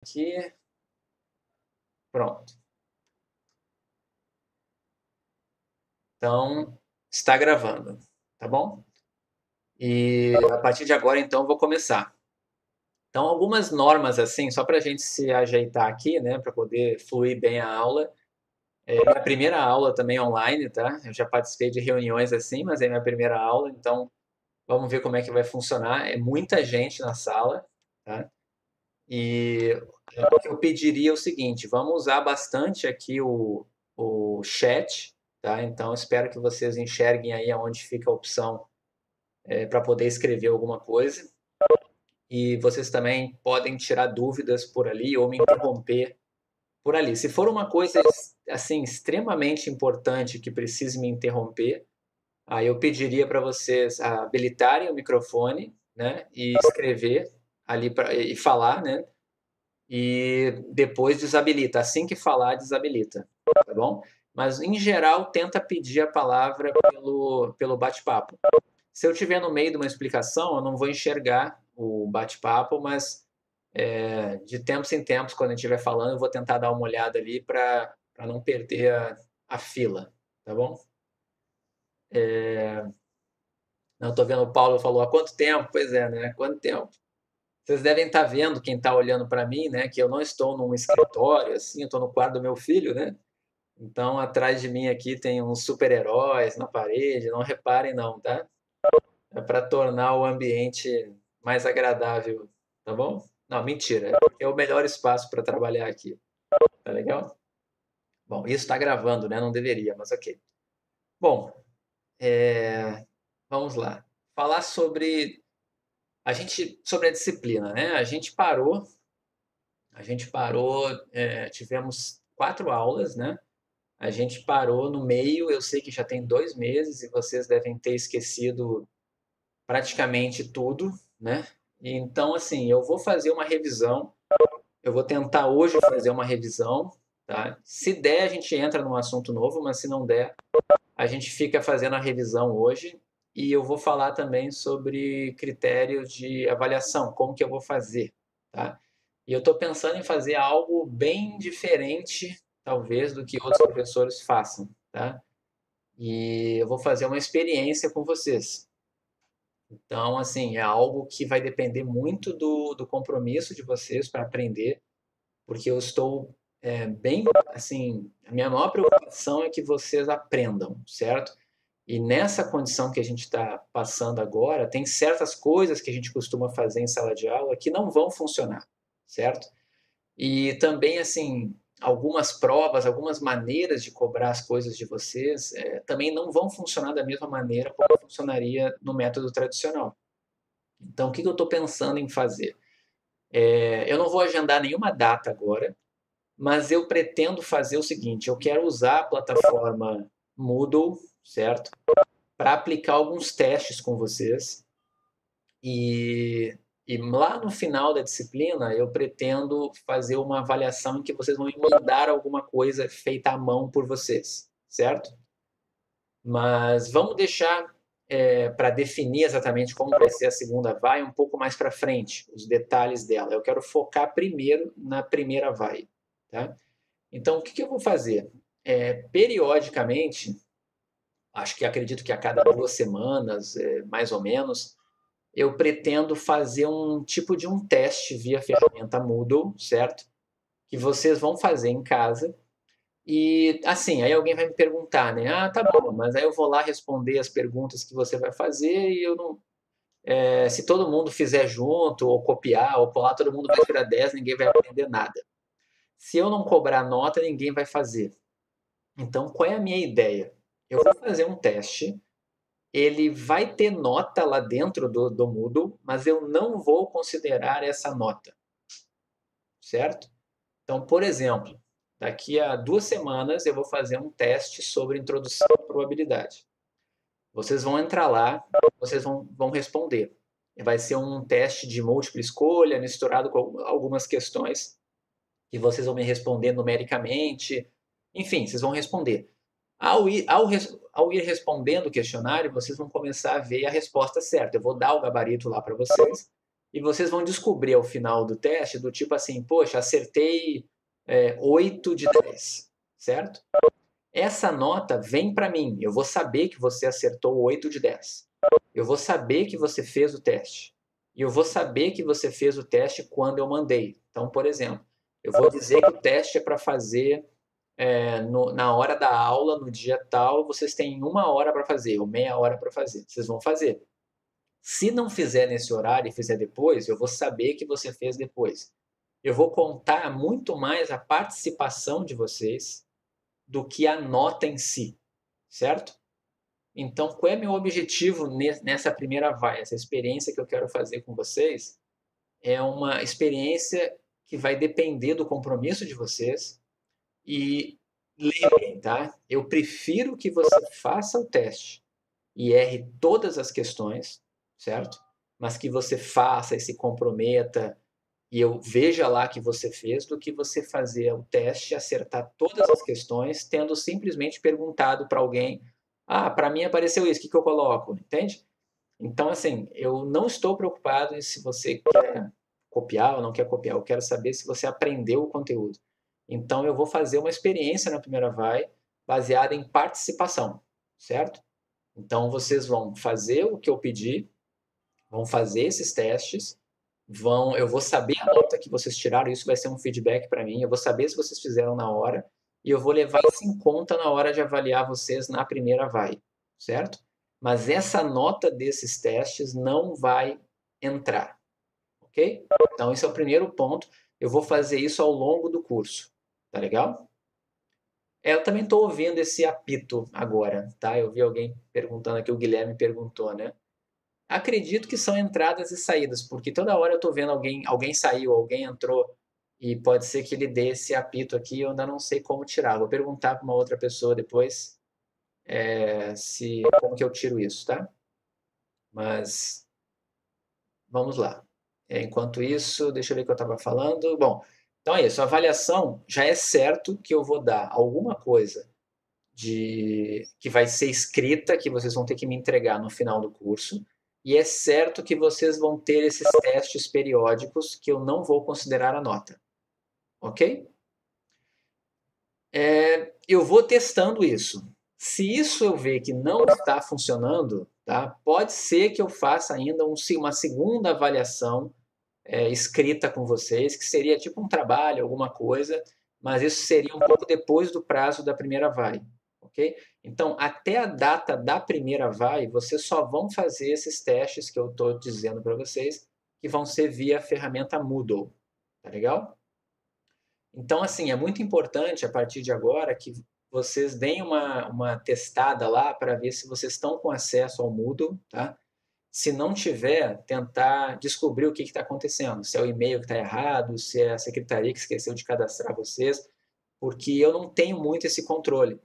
aqui. Pronto. Então, está gravando, tá bom? E a partir de agora, então, eu vou começar. Então, algumas normas, assim, só para a gente se ajeitar aqui, né, para poder fluir bem a aula. É minha primeira aula também online, tá? Eu já participei de reuniões assim, mas é minha primeira aula, então vamos ver como é que vai funcionar. É muita gente na sala, tá? E o que eu pediria é o seguinte: vamos usar bastante aqui o chat, tá? Então, espero que vocês enxerguem aí aonde fica a opção para poder escrever alguma coisa. E vocês também podem tirar dúvidas por ali ou me interromper por ali. Se for uma coisa assim extremamente importante que precise me interromper, aí eu pediria para vocês habilitarem o microfone, né, e escrever ali e falar, né, e depois desabilita. Assim que falar, desabilita, tá bom? Mas em geral tenta pedir a palavra pelo bate-papo. Se eu estiver no meio de uma explicação, eu não vou enxergar o bate-papo, mas de tempos em tempos, quando a gente estiver falando, eu vou tentar dar uma olhada ali para não perder a fila, tá bom? Não, estou vendo o Paulo falou há quanto tempo? Pois é, né? Quanto tempo? Vocês devem estar vendo, quem está olhando para mim, né? Que eu não estou num escritório, assim, eu estou no quarto do meu filho, né? Então, atrás de mim aqui tem uns super-heróis na parede, não reparem não, tá? É para tornar o ambiente mais agradável, tá bom? Não, mentira, é o melhor espaço para trabalhar aqui, tá legal? Bom, isso está gravando, né? Não deveria, mas ok. Bom, vamos lá. Falar sobre a disciplina, né? A gente parou, tivemos 4 aulas, né? A gente parou no meio, eu sei que já tem 2 meses e vocês devem ter esquecido praticamente tudo, né? E então, assim, eu vou fazer uma revisão, eu vou tentar hoje fazer uma revisão, tá? Se der, a gente entra num assunto novo, mas se não der, a gente fica fazendo a revisão hoje e eu vou falar também sobre critérios de avaliação, como que eu vou fazer, tá? E eu estou pensando em fazer algo bem diferente, talvez, do que outros professores façam, tá? E eu vou fazer uma experiência com vocês. Então, assim, é algo que vai depender muito do compromisso de vocês para aprender, porque eu estou bem, assim, a minha maior preocupação é que vocês aprendam, certo? E nessa condição que a gente está passando agora, tem certas coisas que a gente costuma fazer em sala de aula que não vão funcionar, certo? E também, assim, algumas provas, algumas maneiras de cobrar as coisas de vocês também não vão funcionar da mesma maneira como funcionaria no método tradicional. Então, o que eu estou pensando em fazer? Eu não vou agendar nenhuma data agora, mas eu pretendo fazer o seguinte: eu quero usar a plataforma Moodle, certo? Para aplicar alguns testes com vocês. E lá no final da disciplina, eu pretendo fazer uma avaliação em que vocês vão me mandar alguma coisa feita à mão por vocês, certo? Mas vamos deixar para definir exatamente como vai ser a segunda vai um pouco mais para frente, os detalhes dela. Eu quero focar primeiro na primeira vai, tá? Então, o que eu vou fazer? Periodicamente, acredito que a cada 2 semanas, mais ou menos, eu pretendo fazer um tipo de um teste via ferramenta Moodle, certo? Que vocês vão fazer em casa. E assim, aí alguém vai me perguntar, né? Ah, tá bom, mas aí eu vou lá responder as perguntas que você vai fazer e eu não. Se todo mundo fizer junto, ou copiar, ou colar, todo mundo vai tirar 10, ninguém vai aprender nada. Se eu não cobrar nota, ninguém vai fazer. Então, qual é a minha ideia? Eu vou fazer um teste, ele vai ter nota lá dentro do Moodle, mas eu não vou considerar essa nota, certo? Então, por exemplo, daqui a 2 semanas eu vou fazer um teste sobre introdução à probabilidade. Vocês vão entrar lá, vocês vão responder. Vai ser um teste de múltipla escolha, misturado com algumas questões que vocês vão me responder numericamente. Enfim, vocês vão responder. Ao ir respondendo o questionário, vocês vão começar a ver a resposta certa. Eu vou dar o gabarito lá para vocês e vocês vão descobrir ao final do teste do tipo assim, poxa, acertei 8 de 10, certo? Essa nota vem para mim, eu vou saber que você acertou 8 de 10. Eu vou saber que você fez o teste. E eu vou saber que você fez o teste quando eu mandei. Então, por exemplo, eu vou dizer que o teste é para fazer na hora da aula, no dia tal, vocês têm 1 hora para fazer, ou meia hora para fazer. Vocês vão fazer. Se não fizer nesse horário e fizer depois, eu vou saber que você fez depois. Eu vou contar muito mais a participação de vocês do que a nota em si, certo? Então, qual é meu objetivo nessa primeira vai? Essa experiência que eu quero fazer com vocês é uma experiência que vai depender do compromisso de vocês. E lembrem, tá? Eu prefiro que você faça o teste e erre todas as questões, certo? Mas que você faça e se comprometa e eu veja lá que você fez, do que você fazer o teste, acertar todas as questões, tendo simplesmente perguntado para alguém: ah, para mim apareceu isso, o que eu coloco? Entende? Então, assim, eu não estou preocupado em se você quer copiar ou não quer copiar, eu quero saber se você aprendeu o conteúdo. Então, eu vou fazer uma experiência na primeira vai, baseada em participação, certo? Então, vocês vão fazer o que eu pedi, vão fazer esses testes, eu vou saber a nota que vocês tiraram, isso vai ser um feedback para mim, eu vou saber se vocês fizeram na hora, e eu vou levar isso em conta na hora de avaliar vocês na primeira vai, certo? Mas essa nota desses testes não vai entrar, ok? Então, esse é o primeiro ponto. Eu vou fazer isso ao longo do curso, tá legal? Eu também estou ouvindo esse apito agora, tá? Eu vi alguém perguntando aqui, o Guilherme perguntou, né? Acredito que são entradas e saídas, porque toda hora eu estou vendo alguém saiu, alguém entrou, e pode ser que ele dê esse apito aqui, e eu ainda não sei como tirar. Vou perguntar para uma outra pessoa depois como que eu tiro isso, tá? Mas vamos lá. Enquanto isso, deixa eu ver o que eu estava falando. Bom, então é isso. A avaliação já é certo que eu vou dar alguma coisa que vai ser escrita, que vocês vão ter que me entregar no final do curso. E é certo que vocês vão ter esses testes periódicos que eu não vou considerar a nota. Ok? Eu vou testando isso. Se isso eu ver que não está funcionando, tá? Pode ser que eu faça ainda uma segunda avaliação escrita com vocês, que seria tipo um trabalho, alguma coisa, mas isso seria um pouco depois do prazo da primeira vai, ok? Então, até a data da primeira vai, vocês só vão fazer esses testes que eu estou dizendo para vocês, que vão ser via a ferramenta Moodle, tá legal? Então, assim, é muito importante a partir de agora que vocês deem uma testada lá para ver se vocês estão com acesso ao Moodle, tá? Se não tiver, tentar descobrir o que está acontecendo. Se é o e-mail que está errado, se é a secretaria que esqueceu de cadastrar vocês, porque eu não tenho muito esse controle.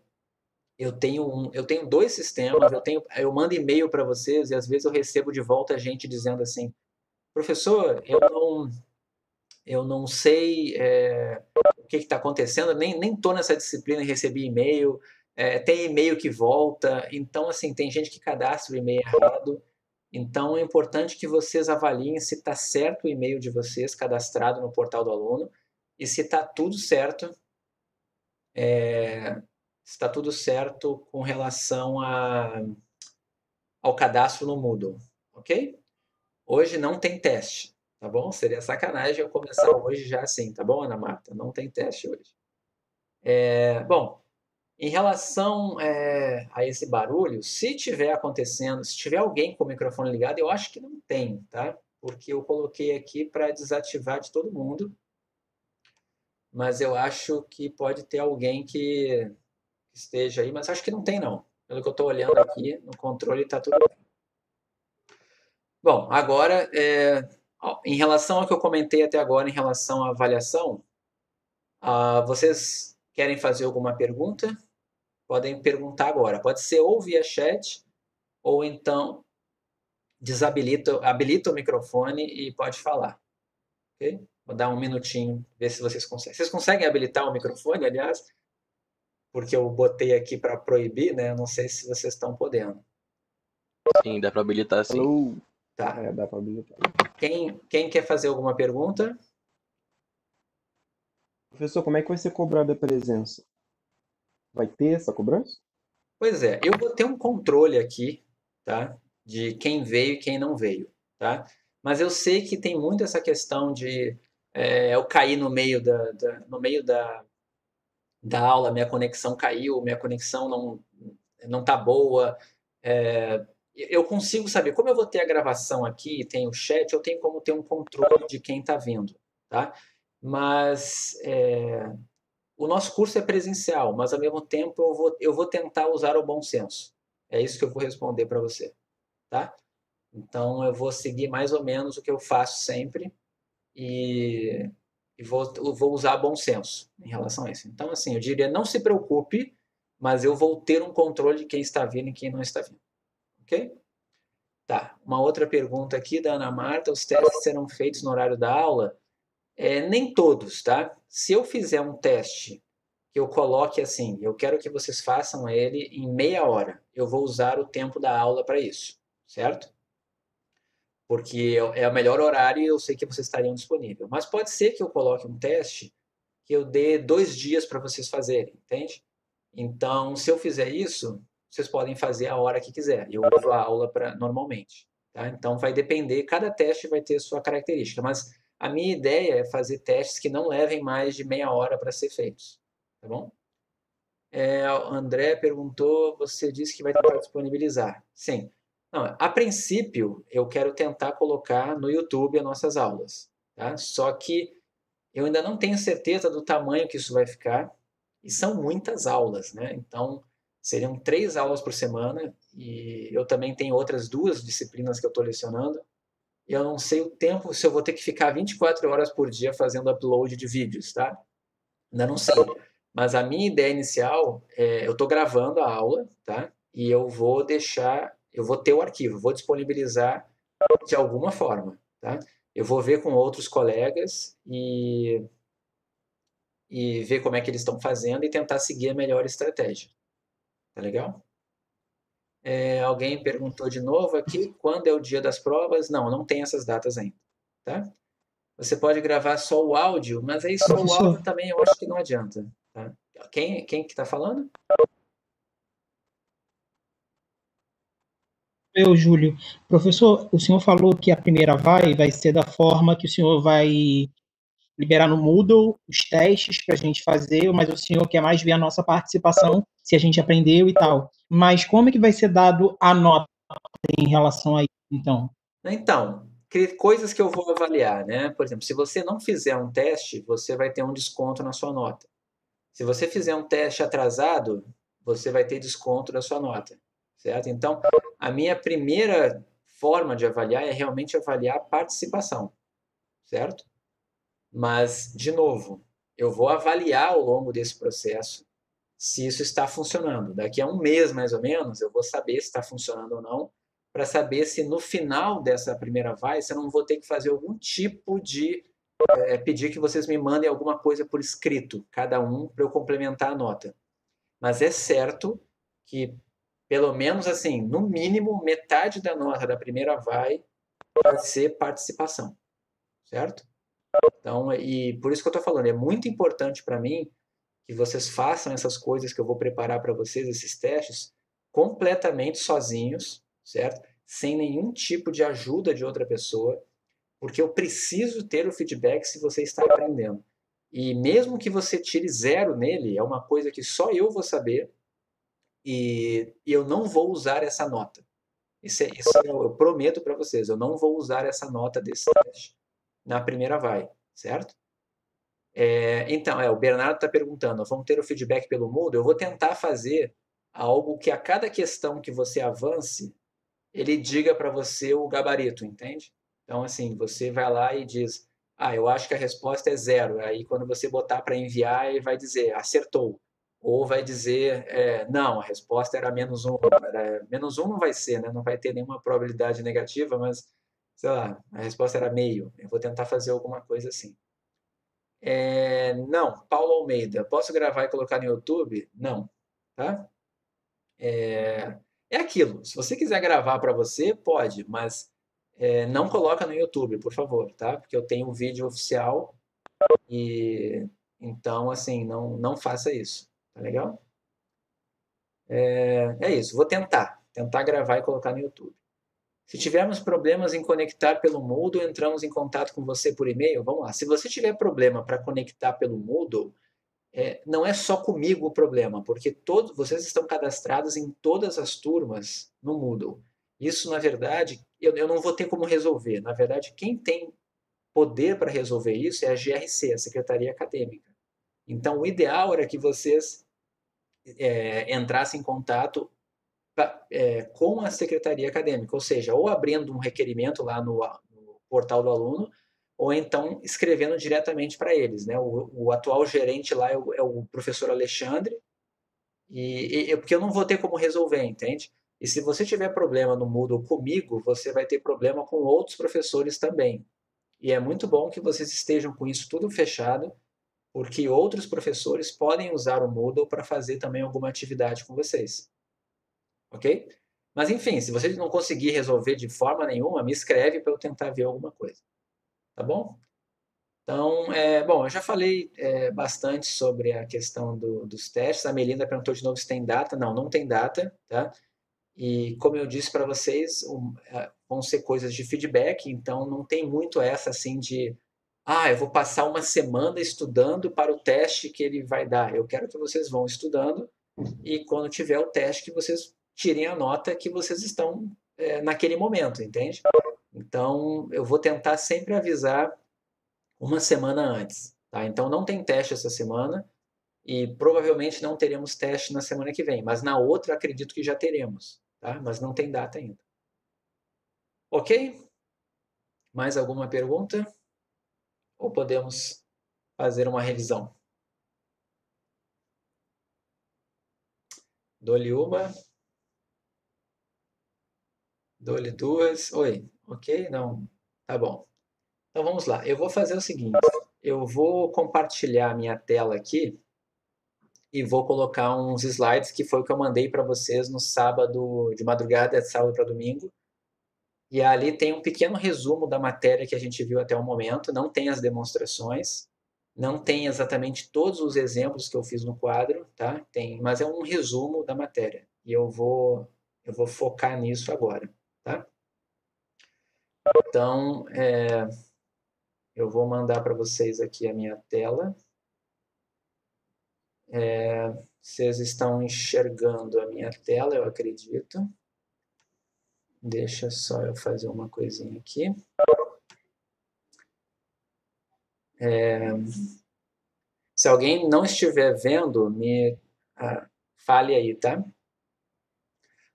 Eu tenho dois sistemas, eu mando e-mail para vocês e às vezes eu recebo de volta gente dizendo assim, professor, eu não sei o que está acontecendo, nem estou nessa disciplina e recebi e-mail, tem e-mail que volta, então assim, tem gente que cadastra o e-mail errado. Então, é importante que vocês avaliem se está certo o e-mail de vocês cadastrado no portal do aluno e se está tudo certo, com relação ao cadastro no Moodle, ok? Hoje não tem teste, tá bom? Seria sacanagem eu começar hoje já assim, tá bom, Ana Marta? Não tem teste hoje. Bom, em relação a esse barulho, se tiver acontecendo, se tiver alguém com o microfone ligado, eu acho que não tem, tá? Porque eu coloquei aqui para desativar de todo mundo, mas eu acho que pode ter alguém que esteja aí, mas acho que não tem não. Pelo que eu estou olhando aqui, no controle está tudo bem. Bom, agora, em relação ao que eu comentei até agora, em relação à avaliação, vocês querem fazer alguma pergunta? Podem perguntar agora. Pode ser ou via chat, ou então habilita o microfone e pode falar. Ok? Vou dar um minutinho, ver se vocês conseguem. Vocês conseguem habilitar o microfone, aliás? Porque eu botei aqui para proibir, né? Não sei se vocês estão podendo. Sim, dá pra habilitar sim. Alô? Tá. Dá para habilitar. Quem quer fazer alguma pergunta? Professor, como é que vai ser cobrada a presença? Vai ter essa cobrança? Pois é, eu vou ter um controle aqui, tá? De quem veio e quem não veio, tá? Mas eu sei que tem muito essa questão de eu cair no meio da aula, minha conexão caiu, minha conexão não tá boa. É, eu consigo saber, como eu vou ter a gravação aqui, tem o chat, eu tenho como ter um controle de quem está vindo, tá? Mas o nosso curso é presencial, mas ao mesmo tempo eu vou tentar usar o bom senso. É isso que eu vou responder para você, tá? Então eu vou seguir mais ou menos o que eu faço sempre e, e vou usar bom senso em relação a isso. Então, assim, eu diria, não se preocupe, mas eu vou ter um controle de quem está vindo e quem não está vindo, ok? Tá, uma outra pergunta aqui da Ana Marta, os testes serão feitos no horário da aula? Nem todos, tá? Se eu fizer um teste que eu coloque assim, eu quero que vocês façam ele em meia hora, eu vou usar o tempo da aula para isso, certo? Porque é o melhor horário e eu sei que vocês estariam disponíveis. Mas pode ser que eu coloque um teste que eu dê 2 dias para vocês fazerem, entende? Então, se eu fizer isso, vocês podem fazer a hora que quiser. Eu uso a aula normalmente. Tá? Então, vai depender, cada teste vai ter sua característica, mas a minha ideia é fazer testes que não levem mais de meia hora para ser feitos. Tá bom? O André perguntou, você disse que vai tentar disponibilizar. Sim. Não, a princípio, eu quero tentar colocar no YouTube as nossas aulas. Tá? Só que eu ainda não tenho certeza do tamanho que isso vai ficar, e são muitas aulas, né? Então, seriam 3 aulas por semana, e eu também tenho outras 2 disciplinas que eu estou lecionando, e eu não sei o tempo, se eu vou ter que ficar 24 horas por dia fazendo upload de vídeos, tá? Ainda não sei. Mas a minha ideia inicial eu estou gravando a aula, tá? E eu vou ter o arquivo, vou disponibilizar de alguma forma, tá? Eu vou ver com outros colegas e ver como é que eles estão fazendo e tentar seguir a melhor estratégia. Tá legal? Alguém perguntou de novo aqui, quando é o dia das provas? Não, não tem essas datas ainda, tá? Você pode gravar só o áudio, mas aí só o Professor, áudio também eu acho que não adianta, tá? Quem que está falando? eu, Júlio. Professor, o senhor falou que a primeira vai ser da forma que o senhor vai liberar no Moodle os testes para a gente fazer, mas o senhor quer mais ver a nossa participação, se a gente aprendeu e tal. Mas como é que vai ser dado a nota em relação a isso, então? Então, coisas que eu vou avaliar, né? Por exemplo, se você não fizer um teste, você vai ter um desconto na sua nota. Se você fizer um teste atrasado, você vai ter desconto da sua nota, certo? Então, a minha primeira forma de avaliar é realmente avaliar a participação, certo? Mas, de novo, eu vou avaliar ao longo desse processo se isso está funcionando. Daqui a um mês, mais ou menos, eu vou saber se está funcionando ou não, para saber se no final dessa primeira vai, se eu não vou ter que fazer algum tipo de pedir que vocês me mandem alguma coisa por escrito, cada um, para eu complementar a nota. Mas é certo que, pelo menos assim, no mínimo, metade da nota da primeira vai ser participação, certo? Então, e por isso que eu estou falando, é muito importante para mim que vocês façam essas coisas que eu vou preparar para vocês, esses testes, completamente sozinhos, certo? Sem nenhum tipo de ajuda de outra pessoa, porque eu preciso ter o feedback se você está aprendendo. E mesmo que você tire 0 nele, é uma coisa que só eu vou saber e eu não vou usar essa nota. Eu prometo para vocês, eu não vou usar essa nota desse teste na primeira vai, certo? Então, o Bernardo está perguntando, vamos ter o feedback pelo Moodle? Eu vou tentar fazer algo que a cada questão que você avance, ele diga para você o gabarito, entende? Então, assim, você vai lá e diz, eu acho que a resposta é 0. Aí, quando você botar para enviar, ele vai dizer, acertou. Ou vai dizer, não, a resposta era -1. -1 não vai ser, né? Não vai ter nenhuma probabilidade negativa, mas, sei lá, a resposta era meio. Eu vou tentar fazer alguma coisa assim. Não, Paulo Almeida, posso gravar e colocar no YouTube? Não, tá? É aquilo. Se você quiser gravar para você, pode, mas não coloca no YouTube, por favor, tá? Porque eu tenho um vídeo oficial e então, assim, não faça isso, tá legal? É isso, vou tentar gravar e colocar no YouTube. Se tivermos problemas em conectar pelo Moodle, entramos em contato com você por e-mail. Vamos lá. Se você tiver problema para conectar pelo Moodle, não é só comigo o problema, porque todos vocês estão cadastrados em todas as turmas no Moodle. Isso, na verdade, eu não vou ter como resolver. Na verdade, quem tem poder para resolver isso é a GRC, a Secretaria Acadêmica. Então, o ideal era que vocês entrassem em contato com a Secretaria Acadêmica, ou seja, ou abrindo um requerimento lá no portal do aluno, ou então escrevendo diretamente para eles. Né? O atual gerente lá é o professor Alexandre, porque eu não vou ter como resolver, entende? E se você tiver problema no Moodle comigo, você vai ter problema com outros professores também. E é muito bom que vocês estejam com isso tudo fechado, porque outros professores podem usar o Moodle para fazer também alguma atividade com vocês. Ok? Mas enfim, se você não conseguir resolver de forma nenhuma, me escreve para eu tentar ver alguma coisa. Tá bom? Então, bom, eu já falei bastante sobre a questão dos testes. A Melinda perguntou de novo se tem data. Não tem data, tá? E como eu disse para vocês, vão ser coisas de feedback, então não tem muito essa assim de eu vou passar uma semana estudando para o teste que ele vai dar. Eu quero que vocês vão estudando e quando tiver o teste que vocês tirem a nota que vocês estão naquele momento, entende? Então, eu vou tentar sempre avisar uma semana antes, tá? Então, não tem teste essa semana e provavelmente não teremos teste na semana que vem, mas na outra acredito que já teremos, tá? Mas não tem data ainda. Ok? Mais alguma pergunta? Ou podemos fazer uma revisão? Dou-lhe uma. Dou-lhe duas. Oi. Ok? Não. Tá bom. Então vamos lá. Eu vou fazer o seguinte. Eu vou compartilhar a minha tela aqui e vou colocar uns slides que foi o que eu mandei para vocês no sábado, de madrugada, de sábado para domingo. E ali tem um pequeno resumo da matéria que a gente viu até o momento. Não tem as demonstrações, não tem exatamente todos os exemplos que eu fiz no quadro, tá? Tem, mas é um resumo da matéria. E eu vou focar nisso agora, tá? Então, eu vou mandar para vocês aqui a minha tela. Vocês estão enxergando a minha tela, eu acredito. Deixa só eu fazer uma coisinha aqui. Se alguém não estiver vendo, me fale aí, tá?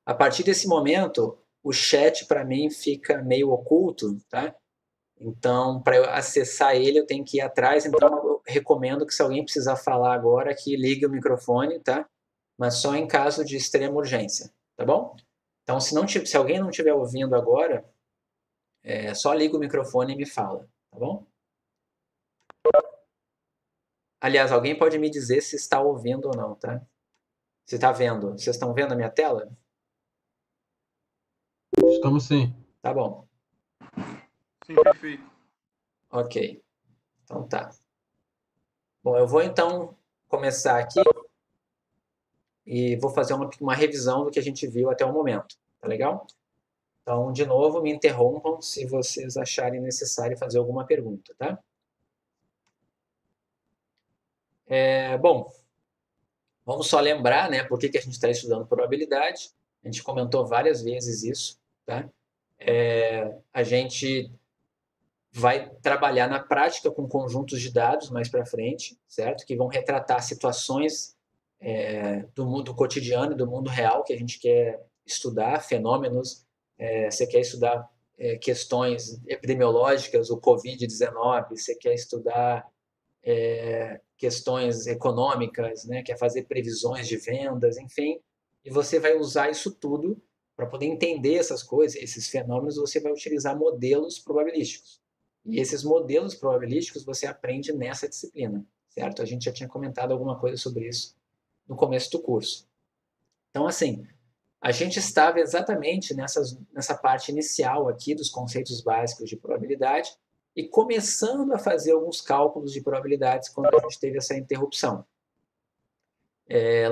A partir desse momento, o chat para mim fica meio oculto, tá? Então, para eu acessar ele, eu tenho que ir atrás. Então, eu recomendo que se alguém precisar falar agora, que ligue o microfone, tá? Mas só em caso de extrema urgência, tá bom? Então, se alguém não estiver ouvindo agora, só liga o microfone e me fala, tá bom? Aliás, alguém pode me dizer se está ouvindo ou não, tá? Se está vendo. Vocês estão vendo a minha tela? Estamos sim. Tá bom. Sim, perfeito. Ok. Então tá. Bom, eu vou então começar aqui e vou fazer uma revisão do que a gente viu até o momento. Tá legal? Então, de novo, me interrompam se vocês acharem necessário fazer alguma pergunta, tá? Bom, vamos só lembrar, né, por que a gente está estudando probabilidade. A gente comentou várias vezes isso, tá? A gente vai trabalhar na prática com conjuntos de dados mais para frente, certo? Que vão retratar situações do mundo cotidiano, do mundo real que a gente quer estudar, fenômenos. Você quer estudar questões epidemiológicas, o Covid-19, você quer estudar questões econômicas, né? Quer fazer previsões de vendas, enfim. E você vai usar isso tudo para poder entender essas coisas, esses fenômenos, você vai utilizar modelos probabilísticos. E esses modelos probabilísticos você aprende nessa disciplina, certo? A gente já tinha comentado alguma coisa sobre isso no começo do curso. Então, assim, A gente estava exatamente nessa parte inicial aqui dos conceitos básicos de probabilidade e começando a fazer alguns cálculos de probabilidades quando a gente teve essa interrupção.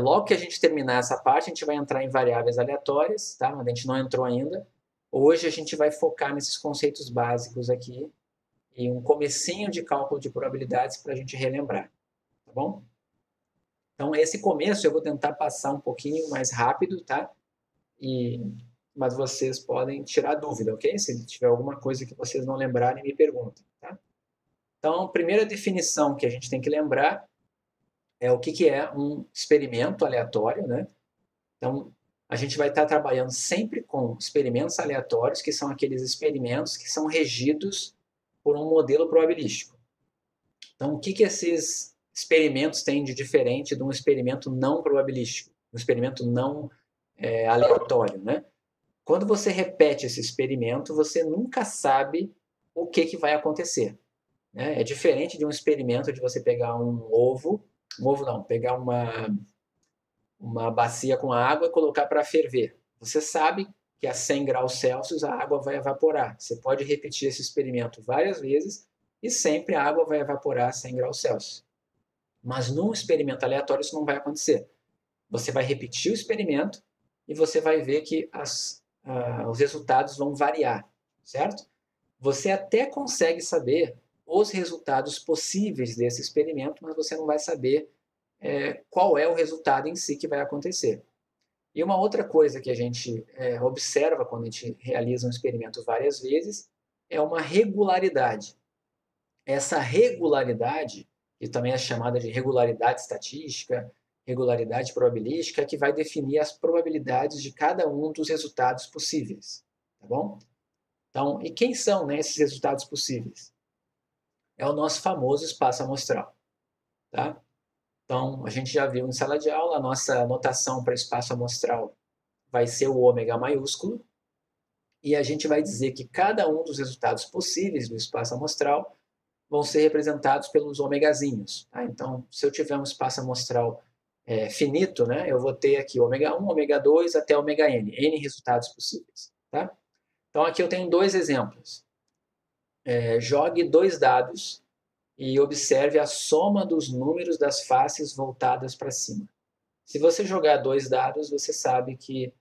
Logo que a gente terminar essa parte, a gente vai entrar em variáveis aleatórias, tá? Mas a gente não entrou ainda. Hoje a gente vai focar nesses conceitos básicos aqui e um comecinho de cálculo de probabilidades para a gente relembrar, tá bom? Então, esse começo eu vou tentar passar um pouquinho mais rápido, tá? Mas vocês podem tirar dúvida, ok? Se tiver alguma coisa que vocês não lembrarem, me perguntem, tá? Então, a primeira definição que a gente tem que lembrar é o que é um experimento aleatório, né? Então, a gente vai estar trabalhando sempre com experimentos aleatórios, que são aqueles experimentos que são regidos por um modelo probabilístico. Então, o que esses experimentos têm de diferente de um experimento não probabilístico, um experimento não aleatório, né? Quando você repete esse experimento, você nunca sabe o que vai acontecer, né? É diferente de um experimento de você pegar pegar uma bacia com água e colocar para ferver. Você sabe que a 100 graus Celsius a água vai evaporar. Você pode repetir esse experimento várias vezes e sempre a água vai evaporar a 100 graus Celsius. Mas num experimento aleatório isso não vai acontecer. Você vai repetir o experimento e você vai ver que os resultados vão variar, certo? Você até consegue saber os resultados possíveis desse experimento, mas você não vai saber qual é o resultado em si que vai acontecer. E uma outra coisa que a gente observa quando a gente realiza um experimento várias vezes é uma regularidade. Essa regularidade, que também é chamada de regularidade estatística, regularidade probabilística, que vai definir as probabilidades de cada um dos resultados possíveis, tá bom? Então, e quem são, né, esses resultados possíveis? É o nosso famoso espaço amostral, tá? Então, a gente já viu em sala de aula, a nossa notação para espaço amostral vai ser o ômega maiúsculo, e a gente vai dizer que cada um dos resultados possíveis do espaço amostral vão ser representados pelos ômegazinhos. Tá? Então, se eu tiver um espaço amostral finito, né, eu vou ter aqui ômega 1, ômega 2 até ômega n, n resultados possíveis. Tá? Então, aqui eu tenho dois exemplos. Jogue 2 dados e observe a soma dos números das faces voltadas para cima. Se você jogar 2 dados, você sabe que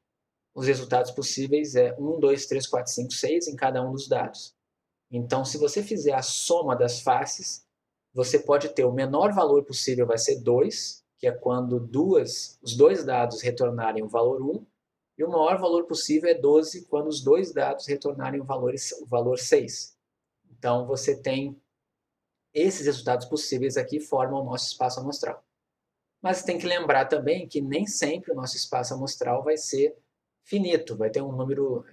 os resultados possíveis é 1, 2, 3, 4, 5, 6 em cada um dos dados. Então, se você fizer a soma das faces, você pode ter o menor valor possível, vai ser 2, que é quando os dois dados retornarem o valor 1, e o maior valor possível é 12, quando os dois dados retornarem o valor 6. Então, você tem esses resultados possíveis aqui formam o nosso espaço amostral. Mas tem que lembrar também que nem sempre o nosso espaço amostral vai ser finito, vai ter um número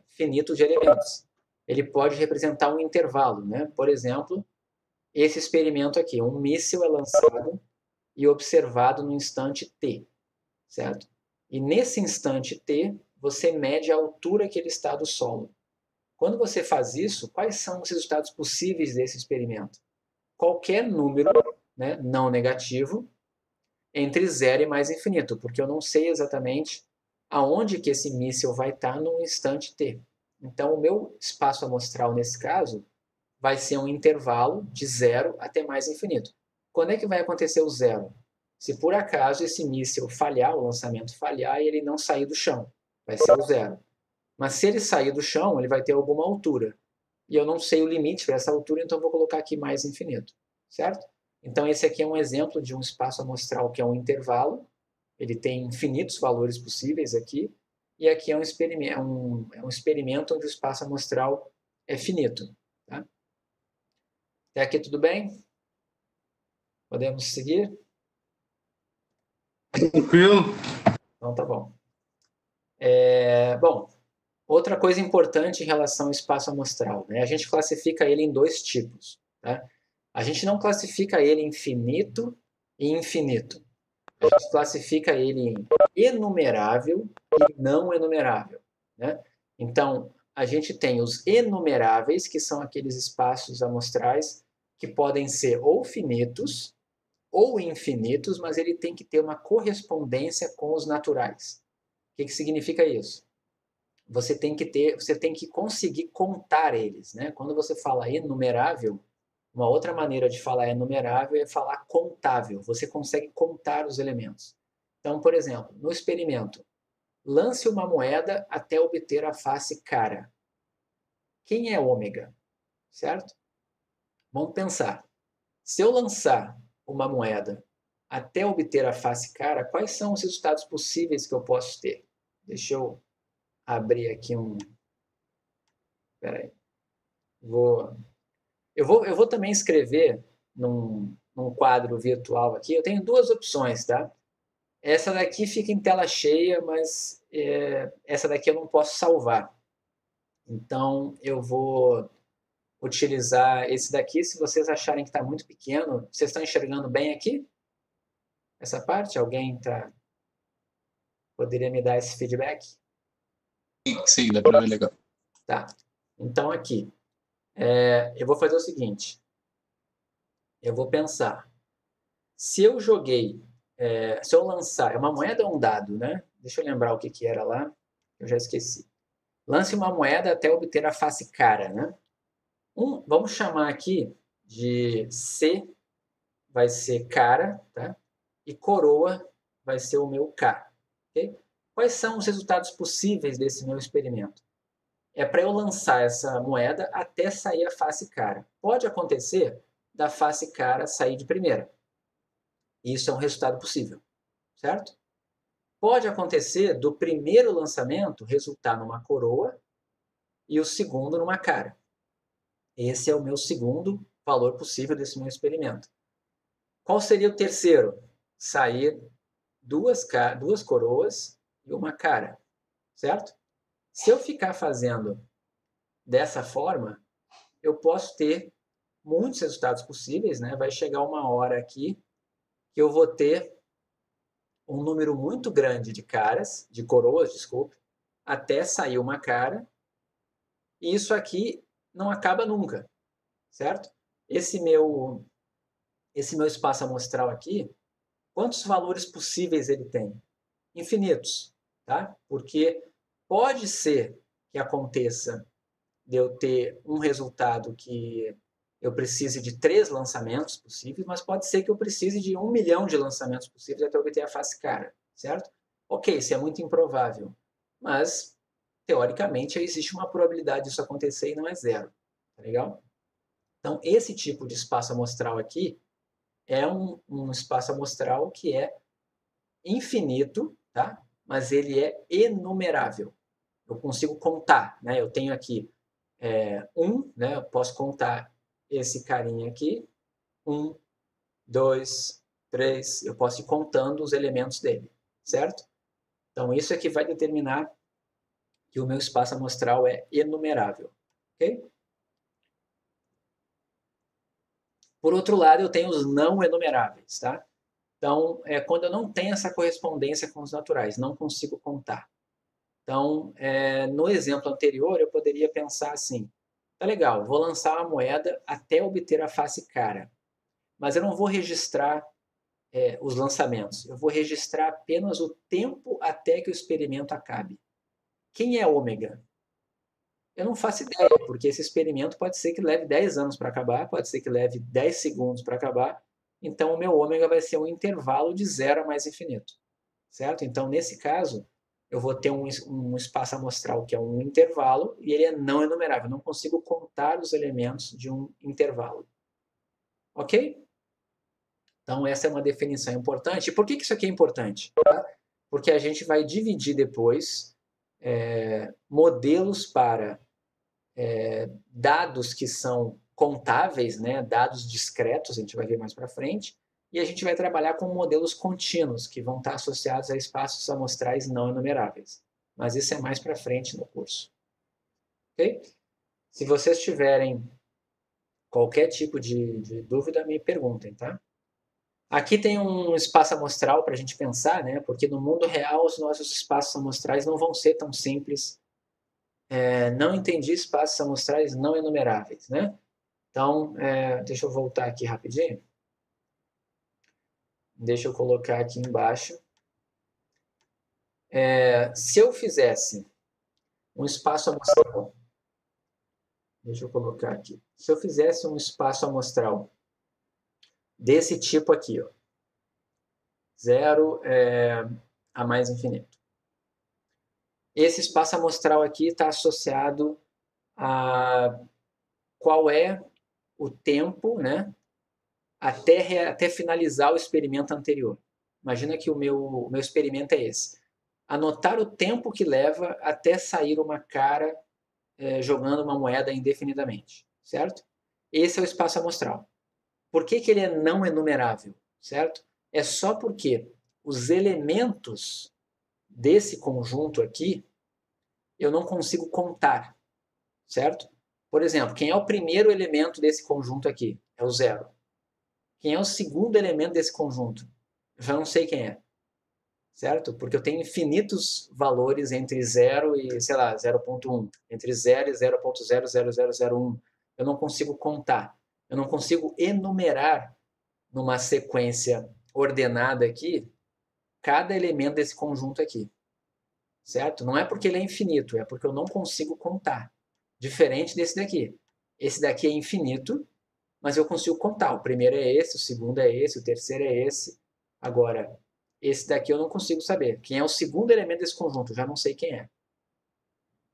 finito de elementos. Ele pode representar um intervalo, né? Por exemplo, esse experimento aqui, um míssil é lançado e observado no instante t, certo? E nesse instante t, você mede a altura que ele está do solo. Quando você faz isso, quais são os resultados possíveis desse experimento? Qualquer número, né, não negativo entre 0 e mais infinito, porque eu não sei exatamente aonde que esse míssil vai estar no instante t. Então, o meu espaço amostral, nesse caso, vai ser um intervalo de 0 até mais infinito. Quando é que vai acontecer o 0? Se por acaso esse míssil falhar, o lançamento falhar e ele não sair do chão, vai ser o 0. Mas se ele sair do chão, ele vai ter alguma altura. E eu não sei o limite para essa altura, então vou colocar aqui mais infinito, certo? Então esse aqui é um exemplo de um espaço amostral que é um intervalo, ele tem infinitos valores possíveis aqui, e aqui é um experimento onde o espaço amostral é finito. Tá? Até aqui tudo bem? Podemos seguir? Tranquilo. Então tá bom. Bom, outra coisa importante em relação ao espaço amostral, né? A gente classifica ele em 2 tipos. Tá? A gente não classifica ele em finito e infinito. A gente classifica ele em enumerável e não enumerável. Né? Então, a gente tem os enumeráveis, que são aqueles espaços amostrais que podem ser ou finitos ou infinitos, mas ele tem que ter uma correspondência com os naturais. que significa isso? Você tem que conseguir contar eles, né? Quando você fala enumerável, uma outra maneira de falar enumerável é falar contável. Você consegue contar os elementos. Então, por exemplo, no experimento, lance uma moeda até obter a face cara. Quem é ômega? Certo? Vamos pensar. Se eu lançar uma moeda até obter a face cara, quais são os resultados possíveis que eu posso ter? Deixa eu abrir aqui um... Espera aí. Eu vou também escrever num quadro virtual aqui. Eu tenho duas opções, tá? Essa daqui fica em tela cheia, mas essa daqui eu não posso salvar. Então, eu vou utilizar esse daqui. Se vocês acharem que está muito pequeno, vocês estão enxergando bem aqui? Essa parte? Alguém poderia me dar esse feedback? Sim, dá para ver legal. Tá. Então, aqui, eu vou fazer o seguinte. Eu vou pensar. Se eu joguei, se eu lançar, é uma moeda ou um dado, né? Deixa eu lembrar o que era lá, eu já esqueci. Lance uma moeda até obter a face cara, né? Vamos chamar aqui de C, vai ser cara, tá? E coroa vai ser o meu K, ok? Quais são os resultados possíveis desse meu experimento? É para eu lançar essa moeda até sair a face cara. Pode acontecer da face cara sair de primeira. Isso é um resultado possível, certo? Pode acontecer do primeiro lançamento resultar numa coroa e o segundo numa cara. Esse é o meu segundo valor possível desse meu experimento. Qual seria o terceiro? Sair duas coroas e uma cara, certo? Se eu ficar fazendo dessa forma, eu posso ter muitos resultados possíveis, né? Vai chegar uma hora aqui que eu vou ter um número muito grande de caras, de coroas, desculpe, até sair uma cara. E isso aqui não acaba nunca, certo? Esse meu espaço amostral aqui, quantos valores possíveis ele tem? Infinitos, tá? Porque pode ser que aconteça de eu ter um resultado que eu precise de 3 lançamentos possíveis, mas pode ser que eu precise de 1 milhão de lançamentos possíveis até obter a face cara, certo? Ok, isso é muito improvável, mas teoricamente existe uma probabilidade disso acontecer e não é zero, tá legal? Então, esse tipo de espaço amostral aqui é um espaço amostral que é infinito, tá? Mas ele é enumerável. Eu consigo contar, né? Eu tenho aqui né? Eu posso contar esse carinha aqui, 1, 2, 3, eu posso ir contando os elementos dele, certo? Então, isso é que vai determinar que o meu espaço amostral é enumerável, ok? Por outro lado, eu tenho os não enumeráveis, tá? Então, quando eu não tenho essa correspondência com os naturais, não consigo contar. Então, no exemplo anterior, eu poderia pensar assim, tá legal, vou lançar uma moeda até obter a face cara, mas eu não vou registrar os lançamentos, eu vou registrar apenas o tempo até que o experimento acabe. Quem é ômega? Eu não faço ideia, porque esse experimento pode ser que leve 10 anos para acabar, pode ser que leve 10 segundos para acabar, então o meu ômega vai ser um intervalo de 0 a mais infinito, certo? Então, nesse caso, eu vou ter um espaço amostral que é um intervalo e ele é não enumerável, eu não consigo contar os elementos de um intervalo. Ok? Então, essa é uma definição importante. E por que isso aqui é importante? Porque a gente vai dividir depois modelos para dados que são contáveis, né? Dados discretos, a gente vai ver mais para frente, e a gente vai trabalhar com modelos contínuos, que vão estar associados a espaços amostrais não enumeráveis. Mas isso é mais para frente no curso. Ok? Se vocês tiverem qualquer tipo de dúvida, me perguntem, tá? Aqui tem um espaço amostral para a gente pensar, né? Porque no mundo real os nossos espaços amostrais não vão ser tão simples. Não entendi espaços amostrais não enumeráveis, né? Então, deixa eu voltar aqui rapidinho. Deixa eu colocar aqui embaixo. Se eu fizesse um espaço amostral, deixa eu colocar aqui. Se eu fizesse um espaço amostral desse tipo aqui, ó, 0 a mais infinito. Esse espaço amostral aqui está associado a qual é o tempo, né, até finalizar o experimento anterior. Imagina que o meu experimento é esse. Anotar o tempo que leva até sair uma cara jogando uma moeda indefinidamente, certo? Esse é o espaço amostral. Por que ele é não enumerável, certo? É só porque os elementos desse conjunto aqui eu não consigo contar, certo? Por exemplo, quem é o primeiro elemento desse conjunto aqui? É o 0. Quem é o segundo elemento desse conjunto? Eu já não sei quem é, certo? Porque eu tenho infinitos valores entre 0 e, sei lá, 0.1, entre 0 e 0.00001. Eu não consigo contar, eu não consigo enumerar numa sequência ordenada aqui cada elemento desse conjunto aqui, certo? Não é porque ele é infinito, é porque eu não consigo contar. Diferente desse daqui. Esse daqui é infinito, mas eu consigo contar. O primeiro é esse, o segundo é esse, o terceiro é esse. Agora, esse daqui eu não consigo saber. Quem é o segundo elemento desse conjunto? Eu já não sei quem é.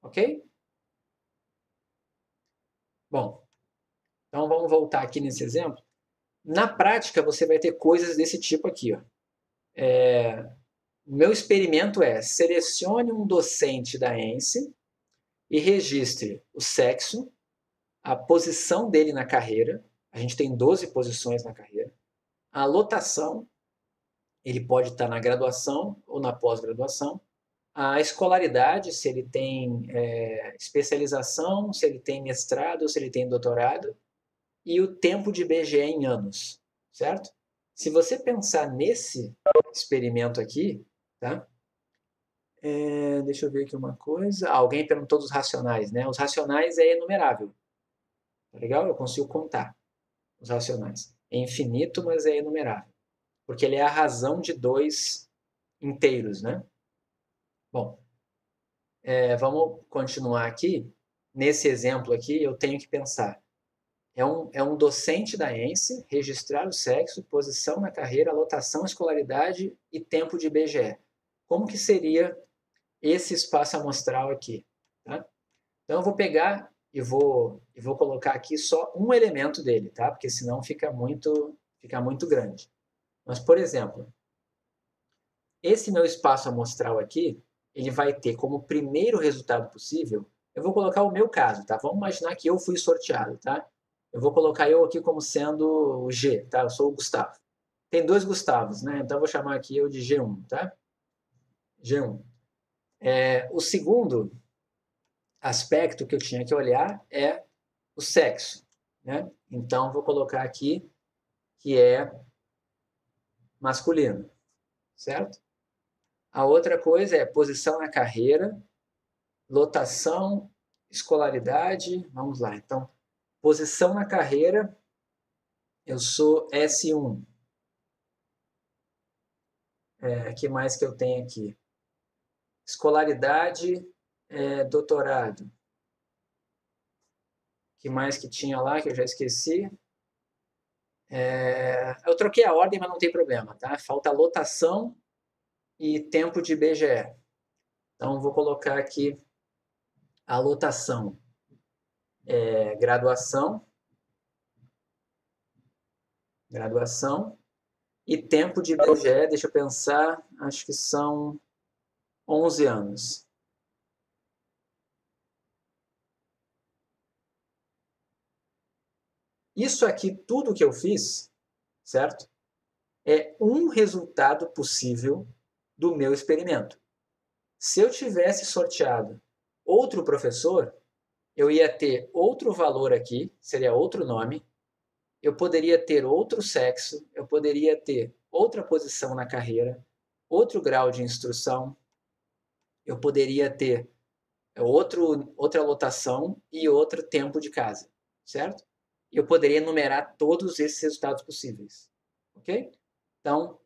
Ok? Bom, então vamos voltar aqui nesse exemplo. Na prática, você vai ter coisas desse tipo aqui. Ó. O meu experimento é: selecione um docente da ENSE e registre o sexo, a posição dele na carreira. A gente tem 12 posições na carreira. A lotação, ele pode estar na graduação ou na pós-graduação. A escolaridade, se ele tem especialização, se ele tem mestrado, se ele tem doutorado. E o tempo de IBGE em anos, certo? Se você pensar nesse experimento aqui, tá? Deixa eu ver aqui uma coisa. Alguém perguntou dos racionais, né? Os racionais é enumerável. Tá legal? Eu consigo contar os racionais. É infinito, mas é enumerável. Porque ele é a razão de 2 inteiros, né? Bom, vamos continuar aqui. Nesse exemplo aqui, eu tenho que pensar. É um docente da ENSE, registrar o sexo, posição na carreira, lotação, escolaridade e tempo de IBGE. Como que seria esse espaço amostral aqui? Tá? Então, eu vou pegar e vou colocar aqui só um elemento dele, tá? Porque senão fica muito grande. Mas, por exemplo, esse meu espaço amostral aqui, ele vai ter como primeiro resultado possível, eu vou colocar o meu caso, tá? Vamos imaginar que eu fui sorteado, tá? Eu vou colocar eu aqui como sendo o G, tá? Eu sou o Gustavo. Tem 2 Gustavos, né? Então eu vou chamar aqui eu de G1, tá? G1. O segundo aspecto que eu tinha que olhar é o sexo, né? Então eu vou colocar aqui que é masculino, certo? A outra coisa é posição na carreira, lotação, escolaridade. Vamos lá. Então, posição na carreira, eu sou S1. Que mais que eu tenho aqui? Escolaridade, doutorado. Que mais que tinha lá que eu já esqueci? Eu troquei a ordem, mas não tem problema, tá? Falta lotação e tempo de IBGE. Então, vou colocar aqui a lotação. Graduação. E tempo de IBGE, deixa eu pensar, acho que são 11 anos. Isso aqui, tudo que eu fiz, certo? É um resultado possível do meu experimento. Se eu tivesse sorteado outro professor, eu ia ter outro valor aqui, seria outro nome, eu poderia ter outro sexo, eu poderia ter outra posição na carreira, outro grau de instrução, eu poderia ter outra lotação e outro tempo de casa, certo? Eu poderia enumerar todos esses resultados possíveis, ok? Então,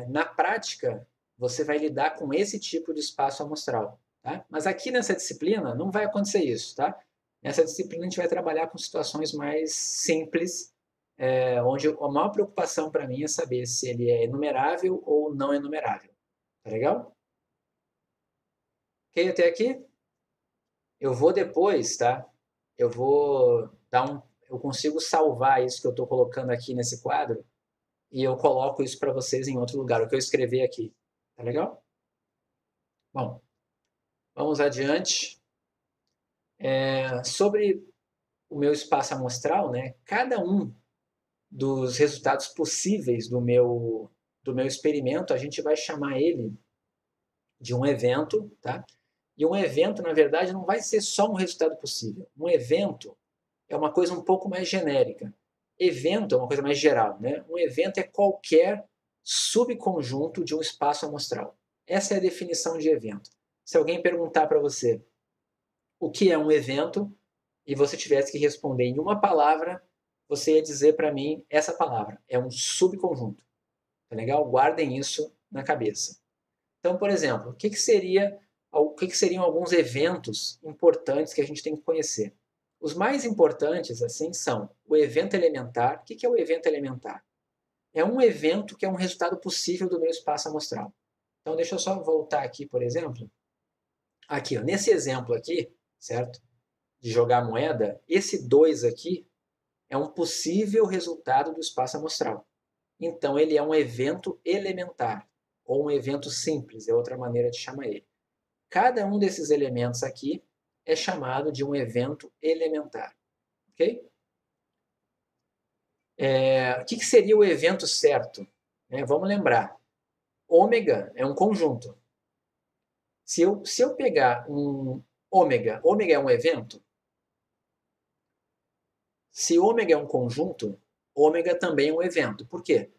na prática, você vai lidar com esse tipo de espaço amostral. Tá? Mas aqui nessa disciplina não vai acontecer isso. Tá? Nessa disciplina a gente vai trabalhar com situações mais simples, onde a maior preocupação para mim é saber se ele é enumerável ou não enumerável. Tá legal? Ok até aqui? Eu vou depois, tá? Eu vou eu consigo salvar isso que eu estou colocando aqui nesse quadro e eu coloco isso para vocês em outro lugar, o que eu escrevi aqui. Tá legal? Bom, vamos adiante. Sobre o meu espaço amostral, né? Cada um dos resultados possíveis do meu experimento, a gente vai chamar ele de um evento, tá? E um evento, na verdade, não vai ser só um resultado possível. Um evento é uma coisa um pouco mais genérica. Evento é uma coisa mais geral, né? Um evento é qualquer subconjunto de um espaço amostral. Essa é a definição de evento. Se alguém perguntar para você o que é um evento e você tivesse que responder em uma palavra, você ia dizer para mim essa palavra, é um subconjunto. Tá legal? Guardem isso na cabeça. Então, por exemplo, o que seriam alguns eventos importantes que a gente tem que conhecer? Os mais importantes, assim, são o evento elementar. O que é o evento elementar? É um evento que é um resultado possível do meu espaço amostral. Então, deixa eu só voltar aqui, por exemplo. Aqui, ó, nesse exemplo aqui, certo? De jogar moeda, esse 2 aqui é um possível resultado do espaço amostral. Então, ele é um evento elementar, ou um evento simples, é outra maneira de chamar ele. Cada um desses elementos aqui é chamado de um evento elementar. Ok? O que seria o evento certo? Vamos lembrar. Ômega é um conjunto. Se eu pegar um ômega é um evento? Se ômega é um conjunto, ômega também é um evento. Por quê?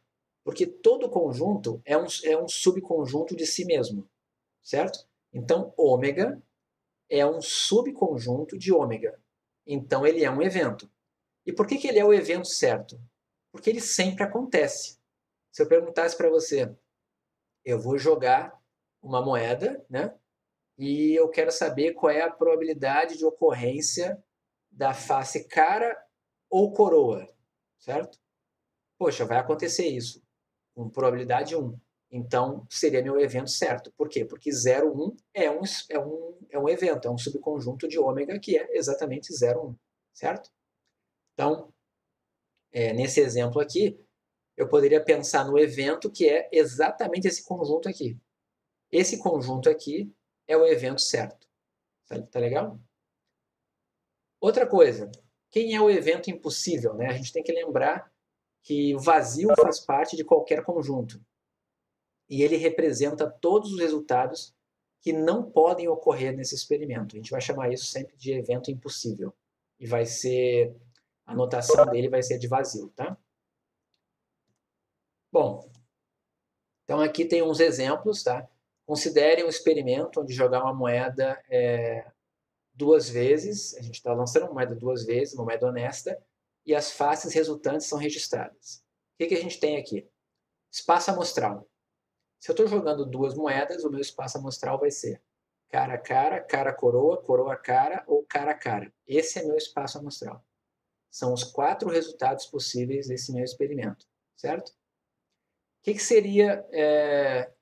Porque todo conjunto é um subconjunto de si mesmo, certo? Então, ômega é um subconjunto de ômega. Então, ele é um evento. E por que ele é o evento certo? Porque ele sempre acontece. Se eu perguntasse para você, eu vou jogar uma moeda, né? E eu quero saber qual é a probabilidade de ocorrência da face cara ou coroa, certo? Poxa, vai acontecer isso, com probabilidade 1. Então, seria meu evento certo. Por quê? Porque 0, 1 é um evento, é um subconjunto de ômega que é exatamente 0, 1, certo? Então, nesse exemplo aqui, eu poderia pensar no evento que é exatamente esse conjunto aqui. Esse conjunto aqui é o evento certo. Tá legal? Outra coisa, quem é o evento impossível? Né? A gente tem que lembrar que o vazio faz parte de qualquer conjunto. E ele representa todos os resultados que não podem ocorrer nesse experimento. A gente vai chamar isso sempre de evento impossível. E a notação dele vai ser de vazio, tá? Bom, então aqui tem uns exemplos, tá? Considerem um experimento onde jogar uma moeda 2 vezes, a gente está lançando uma moeda 2 vezes, uma moeda honesta, e as faces resultantes são registradas. O que a gente tem aqui? Espaço amostral. Se eu estou jogando 2 moedas, o meu espaço amostral vai ser cara a cara, cara coroa, coroa cara ou cara a cara. Esse é meu espaço amostral. São os 4 resultados possíveis desse meu experimento, certo? O que seria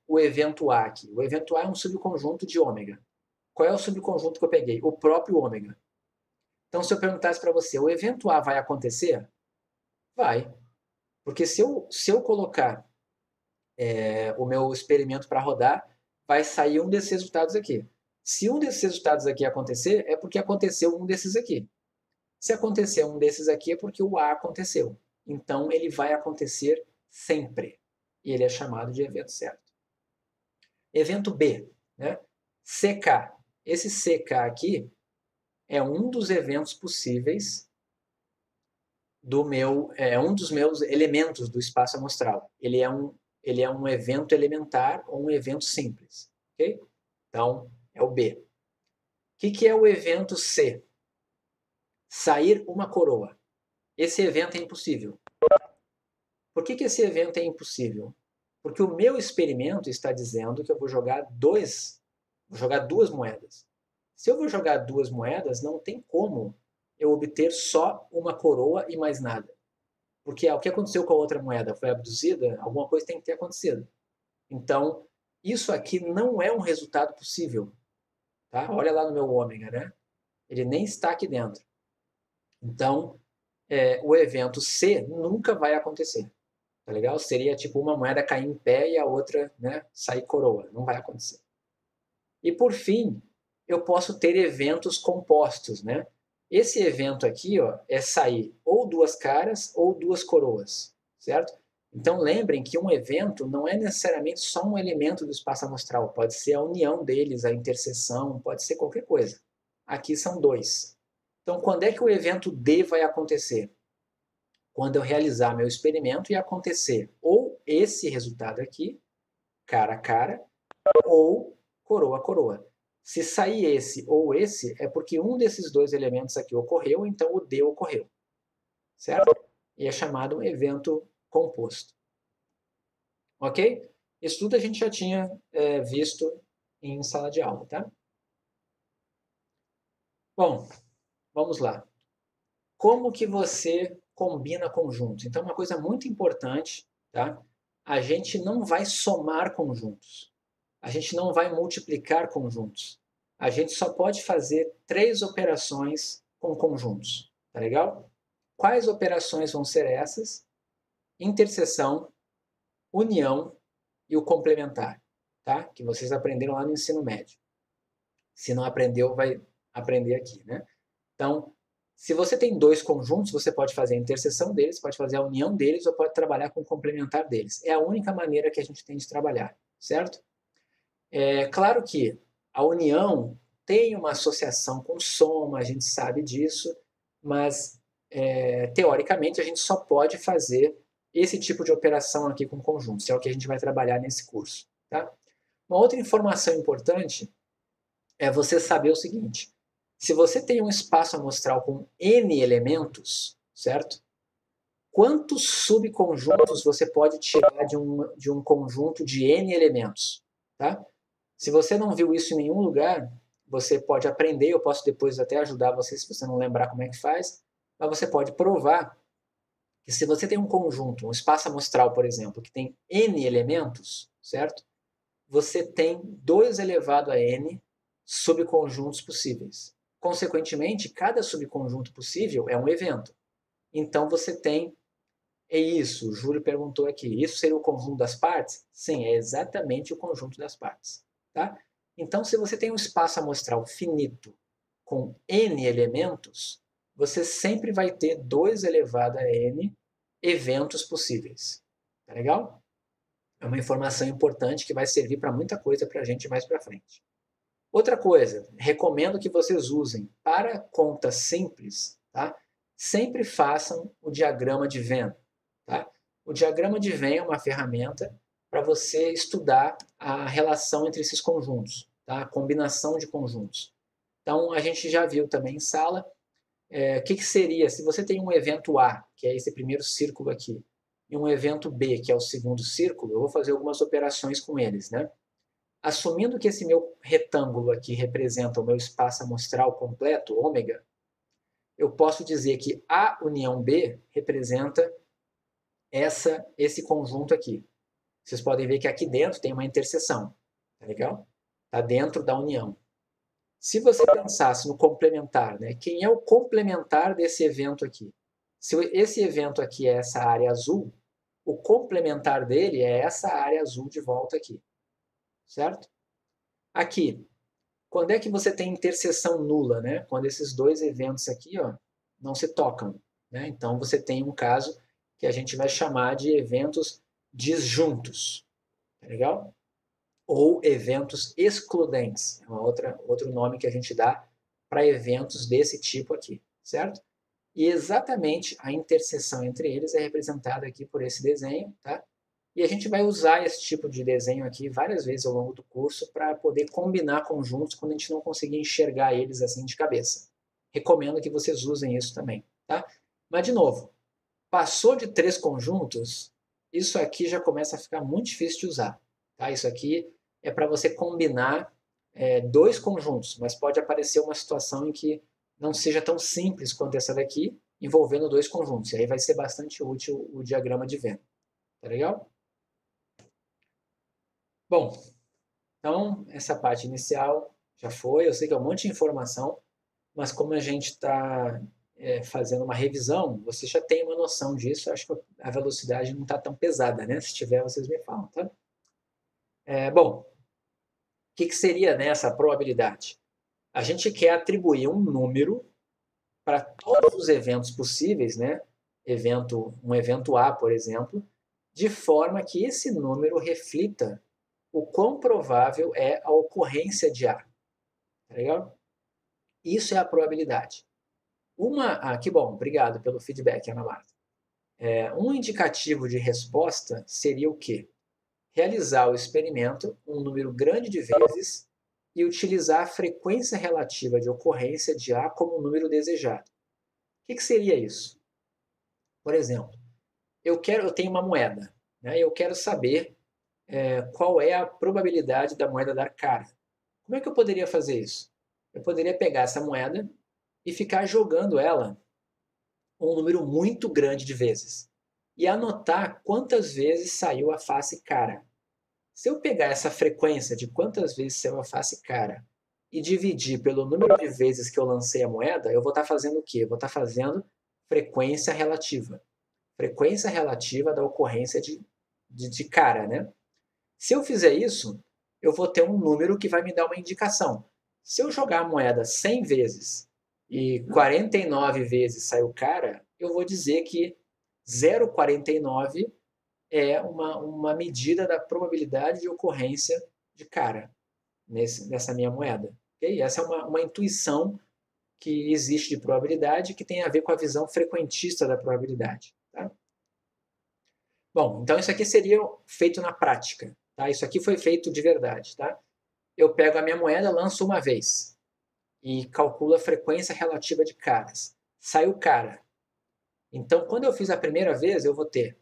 o evento A aqui? O evento A é um subconjunto de ômega. Qual é o subconjunto que eu peguei? O próprio ômega. Então, se eu perguntasse para você, o evento A vai acontecer? Vai. Porque se eu colocar o meu experimento para rodar, vai sair um desses resultados aqui. Se um desses resultados aqui acontecer, é porque aconteceu um desses aqui. Se acontecer um desses aqui, é porque o A aconteceu. Então, ele vai acontecer sempre. E ele é chamado de evento certo. Evento B, né? CK. Esse CK aqui é um dos eventos possíveis é um dos meus elementos do espaço amostral. Ele é um evento elementar ou um evento simples, ok? Então, é o B. O que é o evento C? Sair uma coroa. Esse evento é impossível. Por que esse evento é impossível? Porque o meu experimento está dizendo que eu vou jogar duas moedas. Se eu vou jogar duas moedas, não tem como eu obter só uma coroa e mais nada. Porque o que aconteceu com a outra moeda? Foi abduzida? Alguma coisa tem que ter acontecido. Então, isso aqui não é um resultado possível. Tá? Olha lá no meu ômega, né? Ele nem está aqui dentro. Então, o evento C nunca vai acontecer. Tá legal? Seria tipo uma moeda cair em pé e a outra, né, sair coroa. Não vai acontecer. E por fim, eu posso ter eventos compostos, né? Esse evento aqui, ó, é sair ou duas caras ou duas coroas, certo? Então lembrem que um evento não é necessariamente só um elemento do espaço amostral, pode ser a união deles, a interseção, pode ser qualquer coisa. Aqui são dois. Então quando é que o evento D vai acontecer? Quando eu realizar meu experimento e acontecer ou esse resultado aqui, cara a cara, ou coroa a coroa. Se sair esse ou esse, é porque um desses dois elementos aqui ocorreu, então o D ocorreu. Certo? E é chamado um evento composto. Ok? Isso tudo a gente já tinha visto em sala de aula, tá? Bom, vamos lá. Como que você combina conjuntos? Então, uma coisa muito importante, tá? A gente não vai somar conjuntos. A gente não vai multiplicar conjuntos. A gente só pode fazer 3 operações com conjuntos. Tá legal? Quais operações vão ser essas? Interseção, união e o complementar, tá? Que vocês aprenderam lá no ensino médio. Se não aprendeu, vai aprender aqui, né? Então, se você tem 2 conjuntos, você pode fazer a interseção deles, pode fazer a união deles ou pode trabalhar com o complementar deles. É a única maneira que a gente tem de trabalhar, certo? É claro que a união tem uma associação com soma, a gente sabe disso, mas teoricamente a gente só pode fazer esse tipo de operação aqui com conjuntos, é o que a gente vai trabalhar nesse curso. Tá? Uma outra informação importante é você saber o seguinte: se você tem um espaço amostral com N elementos, certo? Quantos subconjuntos você pode tirar de um conjunto de N elementos? Tá? Se você não viu isso em nenhum lugar, você pode aprender, eu posso depois até ajudar você se você não lembrar como é que faz, mas você pode provar que se você tem um conjunto, um espaço amostral, por exemplo, que tem N elementos, certo? Você tem 2 elevado a N subconjuntos possíveis. Consequentemente, cada subconjunto possível é um evento. Então você tem, o Júlio perguntou aqui, isso seria o conjunto das partes? Sim, é exatamente o conjunto das partes. Tá? Então, se você tem um espaço amostral finito com N elementos, você sempre vai ter 2 elevado a N eventos possíveis. Tá legal? É uma informação importante que vai servir para muita coisa para a gente mais para frente. Outra coisa, recomendo que vocês usem para contas simples, tá? Sempre façam o diagrama de Venn. Tá? O diagrama de Venn é uma ferramenta para você estudar a relação entre esses conjuntos, tá? A combinação de conjuntos. Então, a gente já viu também em sala o que seria, se você tem um evento A, que é esse primeiro círculo aqui, e um evento B, que é o segundo círculo, eu vou fazer algumas operações com eles, né? Assumindo que esse meu retângulo aqui representa o meu espaço amostral completo, ômega, eu posso dizer que A união B representa esse conjunto aqui. Vocês podem ver que aqui dentro tem uma interseção, tá legal? Tá dentro da união. Se você pensasse no complementar, né? Quem é o complementar desse evento aqui? Se esse evento aqui é essa área azul, o complementar dele é essa área azul de volta aqui, certo? Aqui, quando é que você tem interseção nula, né? Quando esses 2 eventos aqui, ó, não se tocam, né? Então você tem um caso que a gente vai chamar de eventos disjuntos, tá legal? Ou eventos excludentes, é outro nome que a gente dá para eventos desse tipo aqui, certo? E exatamente a interseção entre eles é representada aqui por esse desenho, tá? E a gente vai usar esse tipo de desenho aqui várias vezes ao longo do curso para poder combinar conjuntos quando a gente não conseguir enxergar eles assim de cabeça. Recomendo que vocês usem isso também, tá? Mas, de novo, passou de 3 conjuntos, isso aqui já começa a ficar muito difícil de usar. Tá? Isso aqui é para você combinar dois conjuntos, mas pode aparecer uma situação em que não seja tão simples quanto essa daqui, envolvendo dois conjuntos. E aí vai ser bastante útil o diagrama de Venn. Tá legal? Bom, então essa parte inicial já foi. Eu sei que é um monte de informação, mas como a gente está fazendo uma revisão, você já tem uma noção disso. Acho que a velocidade não está tão pesada, né? Se tiver, vocês me falam, tá? Bom, o que seria, né, essa probabilidade? A gente quer atribuir um número para todos os eventos possíveis, né? Um evento A, por exemplo, de forma que esse número reflita o quão provável é a ocorrência de A. Tá legal? Isso é a probabilidade. Que bom, obrigado pelo feedback, Ana Marta. Um indicativo de resposta seria o quê? Realizar o experimento um número grande de vezes e utilizar a frequência relativa de ocorrência de A como o número desejado. O que seria isso? Por exemplo, eu tenho uma moeda, né? Eu quero saber qual é a probabilidade da moeda dar cara. Como é que eu poderia fazer isso? Eu poderia pegar essa moeda e ficar jogando ela um número muito grande de vezes e anotar quantas vezes saiu a face cara. Se eu pegar essa frequência de quantas vezes saiu a face cara e dividir pelo número de vezes que eu lancei a moeda, eu vou estar fazendo o quê? Eu vou estar fazendo frequência relativa. Frequência relativa da ocorrência de cara, né? Se eu fizer isso, eu vou ter um número que vai me dar uma indicação. Se eu jogar a moeda 100 vezes e 49 vezes saiu cara, eu vou dizer que 0,49 é uma medida da probabilidade de ocorrência de cara nessa minha moeda. Okay? Essa é uma intuição que existe de probabilidade que tem a ver com a visão frequentista da probabilidade. Tá? Bom, então isso aqui seria feito na prática. Tá? Isso aqui foi feito de verdade. Tá? Eu pego a minha moeda, lanço uma vez e calculo a frequência relativa de caras. Saiu cara. Então, quando eu fiz a primeira vez, eu vou ter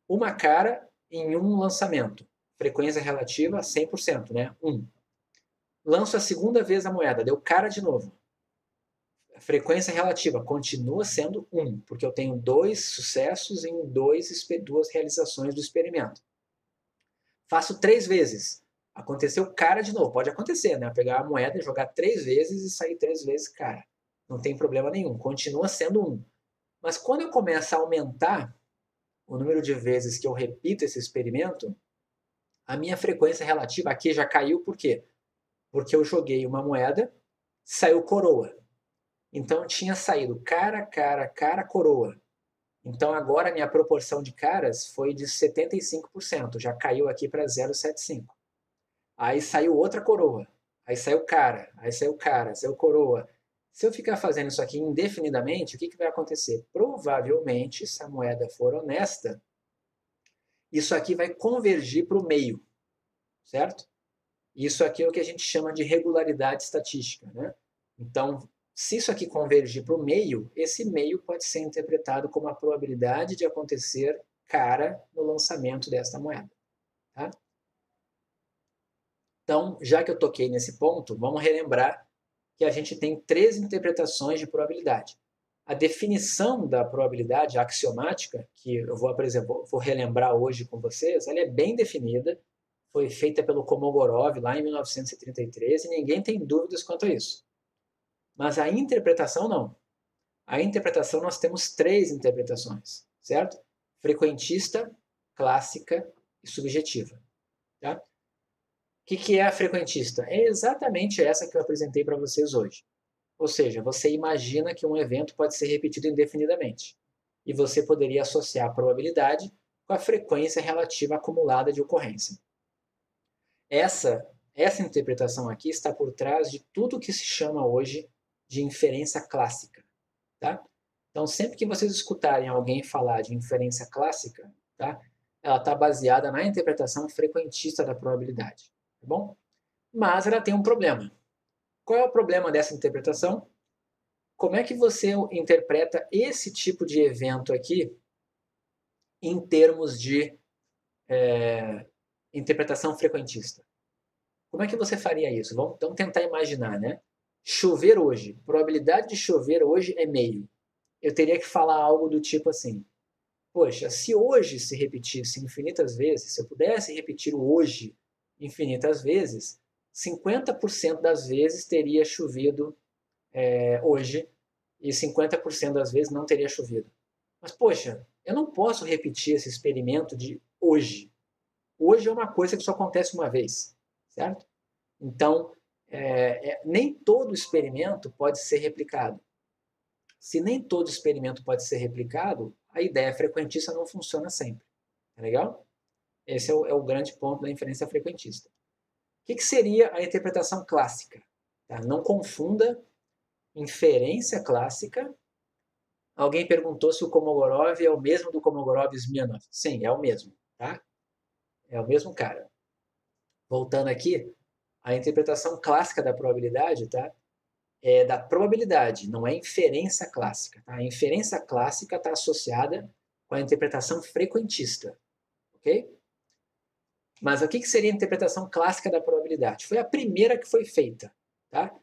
uma cara em um lançamento. Frequência relativa 100%, né? 1. Lanço a segunda vez a moeda, deu cara de novo. A frequência relativa continua sendo 1, porque eu tenho 2 sucessos em duas realizações do experimento. Faço 3 vezes. Aconteceu cara de novo. Pode acontecer, né? Pegar a moeda e jogar 3 vezes e sair 3 vezes cara. Não tem problema nenhum. Continua sendo 1. Mas quando eu começo a aumentar o número de vezes que eu repito esse experimento, a minha frequência relativa aqui já caiu. Por quê? Porque eu joguei uma moeda, saiu coroa. Então tinha saído cara, cara, cara, coroa. Então agora a minha proporção de caras foi de 75%. Já caiu aqui para 0,75. Aí saiu outra coroa. Aí saiu cara, saiu coroa. Se eu ficar fazendo isso aqui indefinidamente, o que vai acontecer? Provavelmente, se a moeda for honesta, isso aqui vai convergir para o meio, certo? Isso aqui é o que a gente chama de regularidade estatística, né? Então, se isso aqui convergir para o meio, esse meio pode ser interpretado como a probabilidade de acontecer cara no lançamento desta moeda, tá? Então, já que eu toquei nesse ponto, vamos relembrar que a gente tem 3 interpretações de probabilidade. A definição da probabilidade axiomática, que eu vou relembrar hoje com vocês, ela é bem definida, foi feita pelo Kolmogorov lá em 1933 e ninguém tem dúvidas quanto a isso. Mas a interpretação não. A interpretação nós temos 3 interpretações, certo? Frequentista, clássica e subjetiva. Tá? O que é a frequentista? É exatamente essa que eu apresentei para vocês hoje. Ou seja, você imagina que um evento pode ser repetido indefinidamente. E você poderia associar a probabilidade com a frequência relativa acumulada de ocorrência. Essa interpretação aqui está por trás de tudo que se chama hoje de inferência clássica. Tá? Então, sempre que vocês escutarem alguém falar de inferência clássica, tá? Ela está baseada na interpretação frequentista da probabilidade. Tá bom? Mas ela tem um problema. Qual é o problema dessa interpretação? Como é que você interpreta esse tipo de evento aqui em termos de interpretação frequentista. Como é que você faria isso? Vamos tentar imaginar, né? Chover hoje. Probabilidade de chover hoje é meio. Eu teria que falar algo do tipo assim: poxa, se hoje se repetisse infinitas vezes, se eu pudesse repetir o hoje infinitas vezes, 50% das vezes teria chovido hoje e 50% das vezes não teria chovido. Mas, poxa, eu não posso repetir esse experimento de hoje. Hoje é uma coisa que só acontece uma vez, certo? Então, nem todo experimento pode ser replicado. Se nem todo experimento pode ser replicado, a ideia frequentista não funciona sempre. Tá legal? Esse é o grande ponto da inferência frequentista. O que seria a interpretação clássica? Tá? Não confunda inferência clássica. Alguém perguntou se o Kolmogorov é o mesmo do Kolmogorov-Smirnov. Sim, é o mesmo. Tá? É o mesmo cara. Voltando aqui, a interpretação clássica da probabilidade, tá? É da probabilidade, não é inferência clássica. Tá? A inferência clássica está associada com a interpretação frequentista. Ok? Mas o que seria a interpretação clássica da probabilidade? Foi a primeira que foi feita. Tá?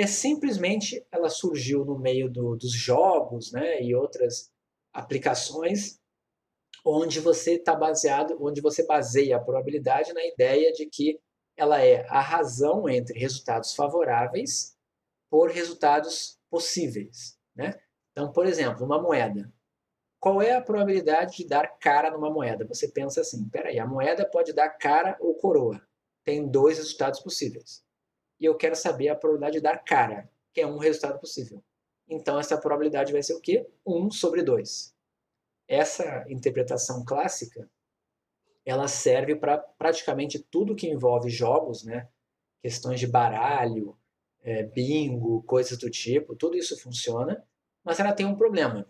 Simplesmente ela surgiu no meio dos jogos, né, e outras aplicações onde você está baseado, onde você baseia a probabilidade na ideia de que ela é a razão entre resultados favoráveis por resultados possíveis, né? Então, por exemplo, uma moeda. Qual é a probabilidade de dar cara numa moeda? Você pensa assim, peraí, a moeda pode dar cara ou coroa. Tem dois resultados possíveis. E eu quero saber a probabilidade de dar cara, que é um resultado possível. Então, essa probabilidade vai ser o quê? 1 sobre 2. Essa interpretação clássica, ela serve para praticamente tudo que envolve jogos, né? Questões de baralho, bingo, coisas do tipo, tudo isso funciona, mas ela tem um problema,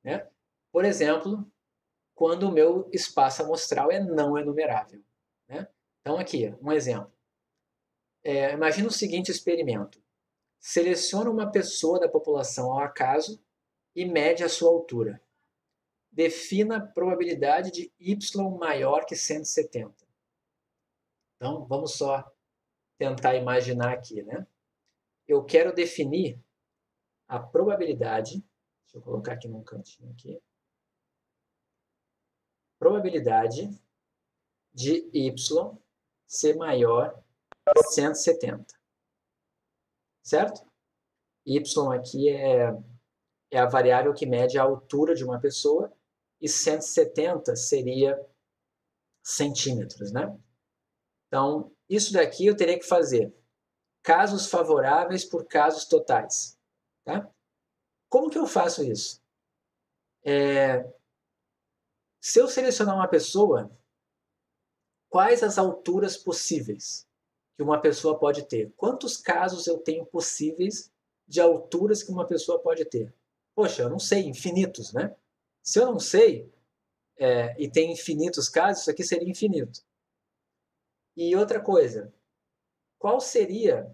né? Por exemplo, quando o meu espaço amostral é não enumerável, né? Então aqui, um exemplo. Imagina o seguinte experimento. Seleciona uma pessoa da população ao acaso e mede a sua altura. Defina a probabilidade de y maior que 170. Então, vamos só tentar imaginar aqui, né? Eu quero definir a probabilidade, deixa eu colocar aqui num cantinho aqui, probabilidade de y ser maior que 170. Certo? Y aqui é a variável que mede a altura de uma pessoa e 170 seria centímetros, né? Então, isso daqui eu teria que fazer casos favoráveis por casos totais. Tá? Como que eu faço isso? Se eu selecionar uma pessoa, quais as alturas possíveis que uma pessoa pode ter? Quantos casos eu tenho possíveis de alturas que uma pessoa pode ter? Poxa, eu não sei, infinitos, né? Se eu não sei, e tem infinitos casos, isso aqui seria infinito. E outra coisa, quais seriam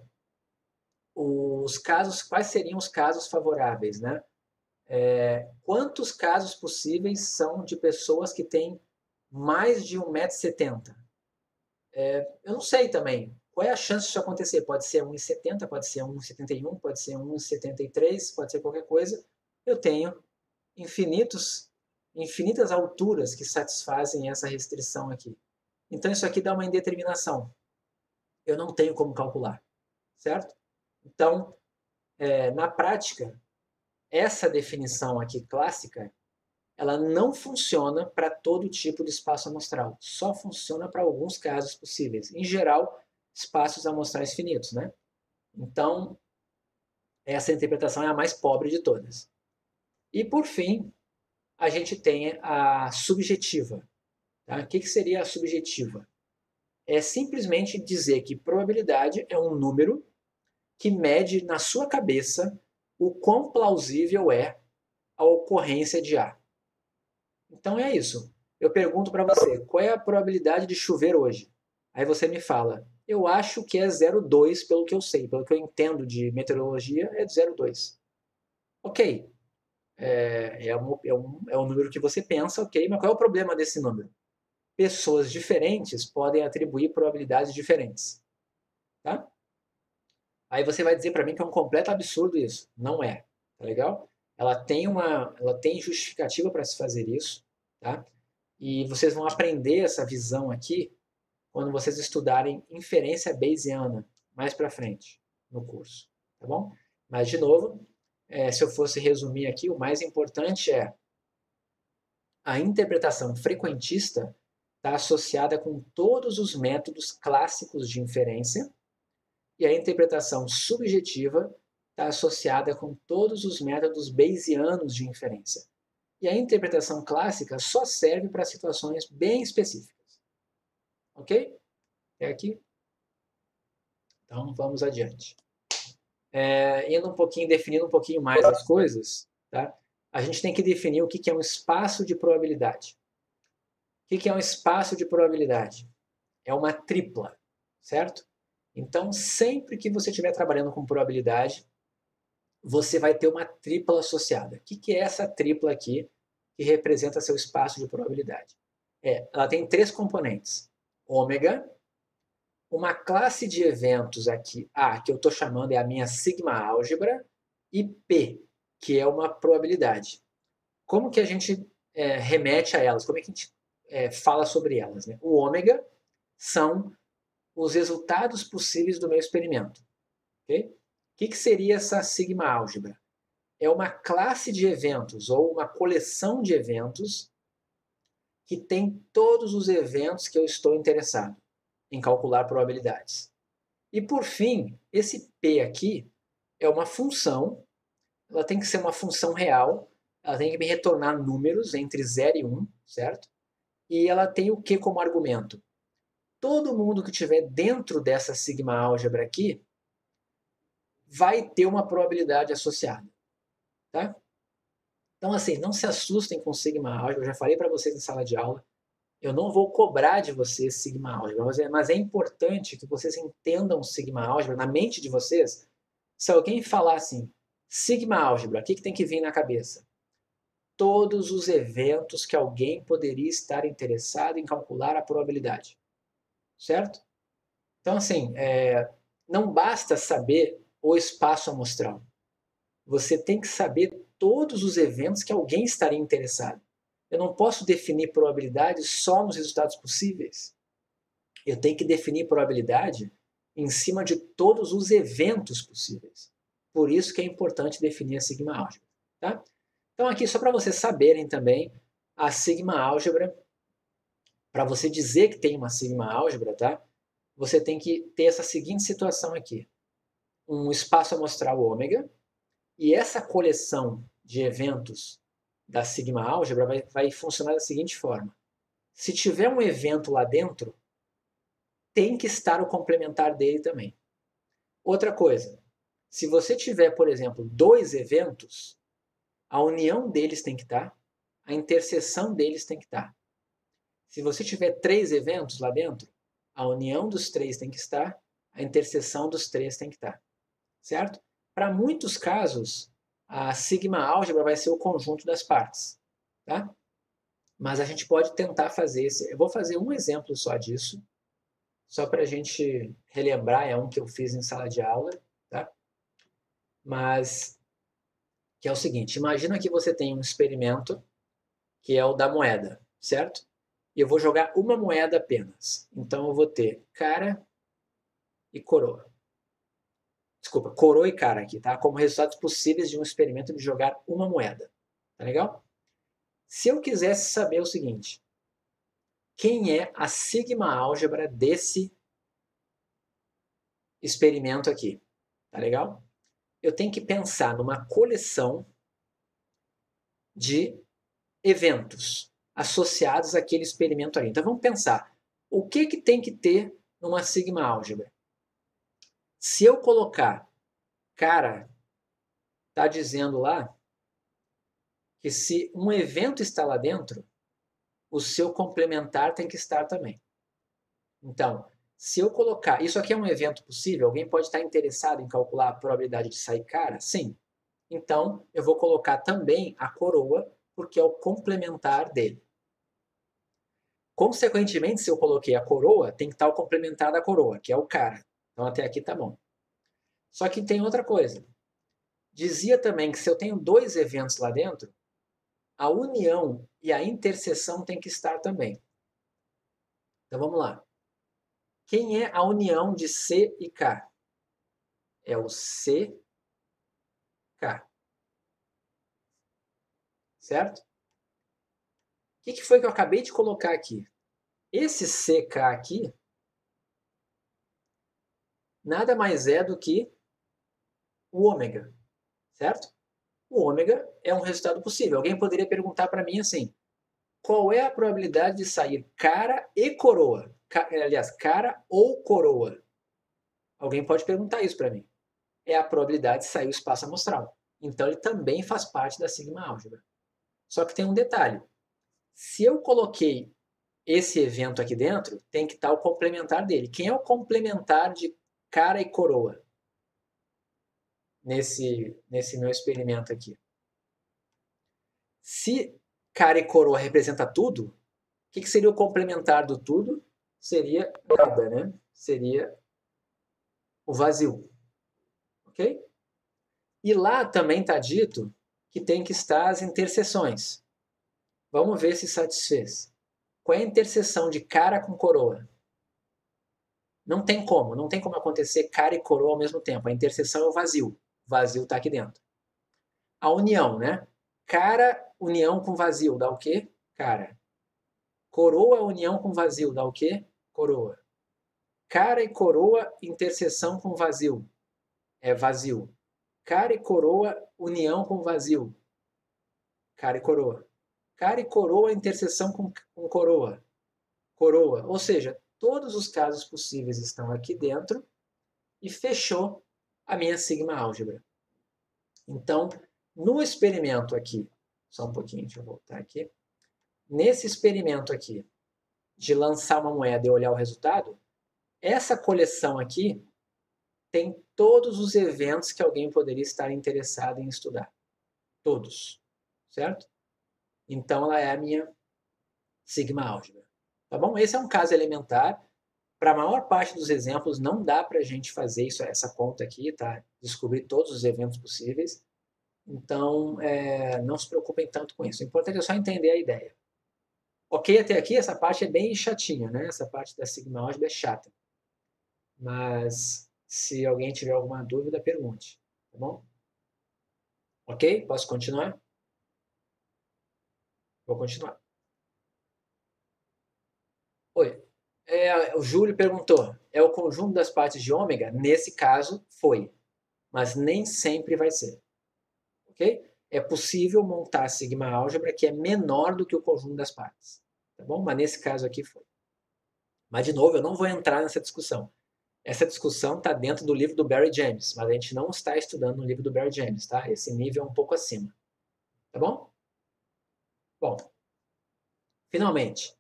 os casos favoráveis, né? Quantos casos possíveis são de pessoas que têm mais de 1,70 m? Eu não sei também. Qual é a chance disso acontecer? Pode ser 1,70 m, pode ser 1,71 m, pode ser 1,73 m, pode ser qualquer coisa. Eu tenho infinitas alturas que satisfazem essa restrição aqui. Então, isso aqui dá uma indeterminação. Eu não tenho como calcular, certo? Então, na prática, essa definição aqui clássica, ela não funciona para todo tipo de espaço amostral. Só funciona para alguns casos possíveis. Em geral, espaços amostrais finitos, né? Então, essa interpretação é a mais pobre de todas. E, por fim, a gente tem a subjetiva. Tá? O que seria a subjetiva? É simplesmente dizer que probabilidade é um número que mede na sua cabeça o quão plausível é a ocorrência de A. Então é isso. Eu pergunto para você, qual é a probabilidade de chover hoje? Aí você me fala, eu acho que é 0,2 pelo que eu sei, pelo que eu entendo de meteorologia, é 0,2. Ok, é um número que você pensa, ok, mas qual é o problema desse número? pessoas diferentes podem atribuir probabilidades diferentes. Tá? Aí você vai dizer para mim que é um completo absurdo isso. Não é. Tá legal? Ela tem justificativa para se fazer isso. Tá? E vocês vão aprender essa visão aqui quando vocês estudarem inferência bayesiana mais para frente no curso. Tá bom? Mas, de novo, se eu fosse resumir aqui, o mais importante é a interpretação frequentista está associada com todos os métodos clássicos de inferência e a interpretação subjetiva está associada com todos os métodos bayesianos de inferência. E a interpretação clássica só serve para situações bem específicas. Ok? Até aqui? Então, vamos adiante. Definindo um pouquinho mais as coisas, tá? A gente tem que definir o que é um espaço de probabilidade. O que é um espaço de probabilidade? É uma tripla, certo? Então, sempre que você estiver trabalhando com probabilidade, você vai ter uma tripla associada. O que é essa tripla aqui que representa seu espaço de probabilidade? Ela tem 3 componentes. Ômega, uma classe de eventos aqui, A, que eu estou chamando é a minha sigma álgebra, e P, que é uma probabilidade. Como que a gente remete a elas? Como é que a gente fala sobre elas? Né? O ômega são os resultados possíveis do meu experimento. Okay? O que seria essa sigma álgebra? É uma classe de eventos ou uma coleção de eventos que tem todos os eventos que eu estou interessado em calcular probabilidades. E por fim, esse P aqui é uma função, ela tem que ser uma função real, ela tem que me retornar números entre 0 e 1, certo? E ela tem o que como argumento? Todo mundo que estiver dentro dessa sigma álgebra aqui vai ter uma probabilidade associada, tá? Então, assim, não se assustem com sigma álgebra, eu já falei para vocês em sala de aula, eu não vou cobrar de vocês sigma álgebra, mas é importante que vocês entendam sigma álgebra na mente de vocês. Se alguém falar assim, sigma álgebra, o que tem que vir na cabeça? Todos os eventos que alguém poderia estar interessado em calcular a probabilidade. Certo? Então, assim, não basta saber o espaço amostral. Você tem que saber todos os eventos que alguém estaria interessado. Eu não posso definir probabilidade só nos resultados possíveis. Eu tenho que definir probabilidade em cima de todos os eventos possíveis. Por isso que é importante definir a sigma álgebra. Tá? Então, aqui, só para vocês saberem também, a sigma álgebra, para você dizer que tem uma sigma álgebra, tá? Você tem que ter essa seguinte situação aqui. Um espaço amostral ômega, e essa coleção de eventos da sigma álgebra vai funcionar da seguinte forma. Se tiver um evento lá dentro, tem que estar o complementar dele também. Outra coisa, se você tiver, por exemplo, 2 eventos, a união deles tem que estar, a interseção deles tem que estar. Se você tiver 3 eventos lá dentro, a união dos 3 tem que estar, a interseção dos 3 tem que estar. Certo? Para muitos casos, a sigma álgebra vai ser o conjunto das partes. Tá? Mas a gente pode tentar fazer esse. Eu vou fazer um exemplo só disso, só para a gente relembrar, é um que eu fiz em sala de aula, tá? Mas que é o seguinte, imagina que você tem um experimento que é o da moeda, certo? E eu vou jogar uma moeda apenas. Então eu vou ter cara e coroa. Desculpa, coroa e cara aqui, tá? Como resultados possíveis de um experimento de jogar uma moeda. Tá legal? Se eu quisesse saber o seguinte, quem é a sigma álgebra desse experimento aqui? Tá legal? Eu tenho que pensar numa coleção de eventos associados àquele experimento ali. Então vamos pensar, o que tem que ter numa sigma álgebra? Se eu colocar cara, está dizendo lá que se um evento está lá dentro, o seu complementar tem que estar também. Então, se eu colocar... Isso aqui é um evento possível? Alguém pode estar interessado em calcular a probabilidade de sair cara? Sim. Então, eu vou colocar também a coroa, porque é o complementar dele. Consequentemente, se eu coloquei a coroa, tem que estar o complementar da coroa, que é o cara. Então, até aqui tá bom. Só que tem outra coisa. Dizia também que se eu tenho dois eventos lá dentro, a união e a interseção tem que estar também. Então, vamos lá. Quem é a união de C e K? É o CK. Certo? O que foi que eu acabei de colocar aqui? Esse CK aqui nada mais é do que o ômega, certo? O ômega é um resultado possível. Alguém poderia perguntar para mim assim, qual é a probabilidade de sair cara e coroa? Aliás, cara ou coroa? Alguém pode perguntar isso para mim. É a probabilidade de sair o espaço amostral. Então, ele também faz parte da sigma álgebra. Só que tem um detalhe. Se eu coloquei esse evento aqui dentro, tem que estar o complementar dele. Quem é o complementar de cara e coroa? Nesse meu experimento aqui. Se cara e coroa representa tudo, o que seria o complementar do tudo? Seria nada, né? Seria o vazio. Ok? E lá também está dito que tem que estar as interseções. Vamos ver se satisfez. Qual é a interseção de cara com coroa? Não tem como acontecer cara e coroa ao mesmo tempo. A interseção é o vazio. O vazio está aqui dentro. A união, né? Cara, união com vazio, dá o quê? Cara. Coroa, união com vazio, dá o quê? Coroa. Cara e coroa, interseção com vazio. É vazio. Cara e coroa, união com vazio. Cara e coroa. Cara e coroa, interseção com coroa. Coroa. Ou seja, todos os casos possíveis estão aqui dentro e fechou a minha sigma álgebra. Então, no experimento aqui, só um pouquinho, deixa eu voltar aqui. Nesse experimento aqui, de lançar uma moeda e olhar o resultado, essa coleção aqui tem todos os eventos que alguém poderia estar interessado em estudar. Todos. Certo? Então, ela é a minha sigma álgebra. Tá bom? Esse é um caso elementar. Para a maior parte dos exemplos, não dá para a gente fazer isso, essa conta aqui, tá? Descobrir todos os eventos possíveis. Então, não se preocupem tanto com isso. O importante é só entender a ideia. Ok, até aqui essa parte é bem chatinha, né? Essa parte da sigma álgebra é chata. Mas, se alguém tiver alguma dúvida, pergunte. Tá bom? Ok? Posso continuar? Vou continuar. Oi. O Júlio perguntou, é o conjunto das partes de ômega? Nesse caso, foi. Mas nem sempre vai ser. Ok? É possível montar a sigma álgebra que é menor do que o conjunto das partes. Tá bom? Mas nesse caso aqui foi. Mas, de novo, eu não vou entrar nessa discussão. Essa discussão está dentro do livro do Barry James, mas a gente não está estudando no livro do Barry James, tá? Esse nível é um pouco acima. Tá bom? Bom, finalmente,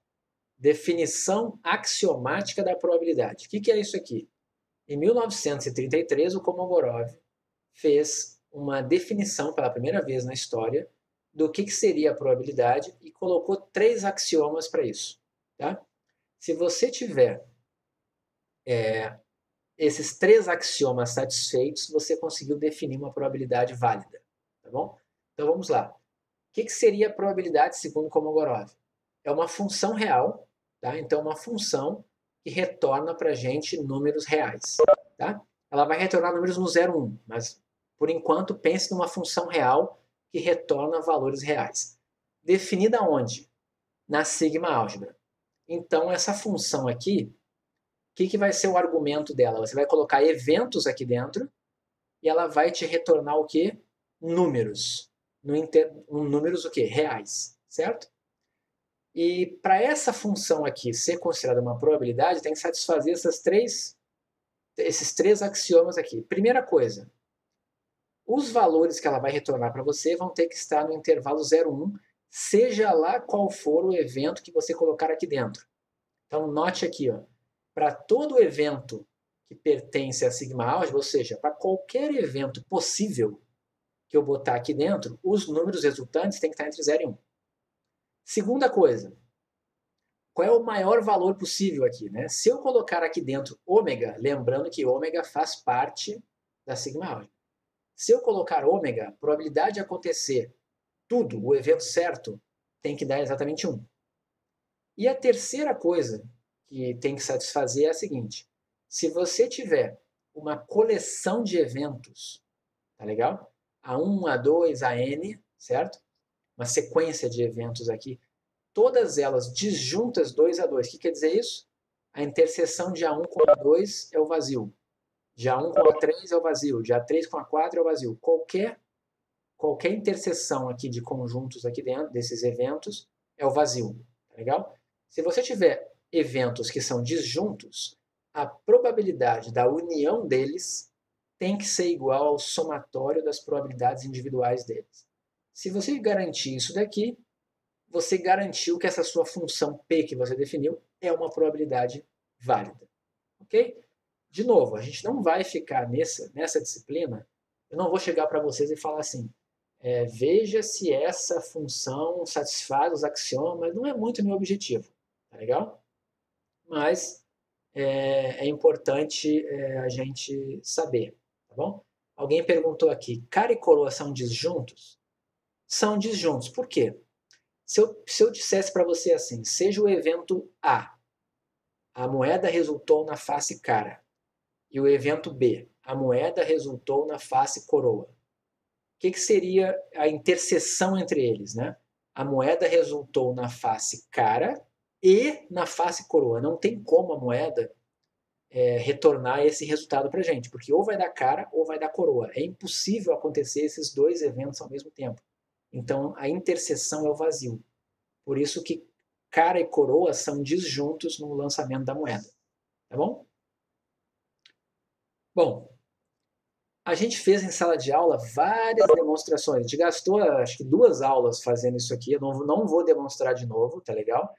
definição axiomática da probabilidade. O que é isso aqui? Em 1933, o Kolmogorov fez uma definição pela primeira vez na história do que seria a probabilidade e colocou 3 axiomas para isso. Tá? Se você tiver esses 3 axiomas satisfeitos, você conseguiu definir uma probabilidade válida. Tá bom? Então vamos lá. O que seria a probabilidade segundo Kolmogorov? É uma função real, tá? Então uma função que retorna para a gente números reais. Tá? Ela vai retornar números no 0, 1, mas por enquanto pense numa função real que retorna valores reais. Definida onde? Na sigma álgebra. Então essa função aqui, o que vai ser o argumento dela? Você vai colocar eventos aqui dentro e ela vai te retornar o quê? Números. Números o quê? Reais, certo? E para essa função aqui ser considerada uma probabilidade, tem que satisfazer esses 3 axiomas aqui. Primeira coisa, os valores que ela vai retornar para você vão ter que estar no intervalo 0, 1, seja lá qual for o evento que você colocar aqui dentro. Então, note aqui, para todo evento que pertence à sigma álgebra, ou seja, para qualquer evento possível que eu botar aqui dentro, os números resultantes têm que estar entre 0 e 1. Segunda coisa, qual é o maior valor possível aqui, né? Se eu colocar aqui dentro ômega, lembrando que ômega faz parte da sigma álgebra. Se eu colocar ômega, a probabilidade de acontecer tudo, o evento certo, tem que dar exatamente 1. E a terceira coisa que tem que satisfazer é a seguinte: se você tiver uma coleção de eventos, tá legal? A1, A2, AN, certo? Uma sequência de eventos aqui, todas elas disjuntas 2 a 2. O que quer dizer isso? A interseção de A1 com A2 é o vazio. De A1 com A3 é o vazio. De A3 com A4 é o vazio. Qualquer interseção aqui de conjuntos aqui dentro, desses eventos, é o vazio. Tá legal? Se você tiver eventos que são disjuntos, a probabilidade da união deles tem que ser igual ao somatório das probabilidades individuais deles. Se você garantir isso daqui, você garantiu que essa sua função P que você definiu é uma probabilidade válida. Ok? De novo, a gente não vai ficar nessa disciplina, eu não vou chegar para vocês e falar assim, veja se essa função satisfaz os axiomas, não é muito meu objetivo, tá legal? Mas é importante a gente saber, tá bom? Alguém perguntou aqui, cara e coroa são disjuntos? São disjuntos, por quê? Se eu dissesse para você assim, seja o evento a moeda resultou na face cara, e o evento B, a moeda resultou na face coroa. O que seria a interseção entre eles, né? A moeda resultou na face cara e na face coroa. Não tem como a moeda retornar esse resultado para a gente, porque ou vai dar cara ou vai dar coroa. É impossível acontecer esses dois eventos ao mesmo tempo. Então, a interseção é o vazio. Por isso que cara e coroa são disjuntos no lançamento da moeda. Tá bom? Bom, a gente fez em sala de aula várias demonstrações. A gente gastou, acho que 2 aulas fazendo isso aqui. Eu não vou demonstrar de novo, tá legal?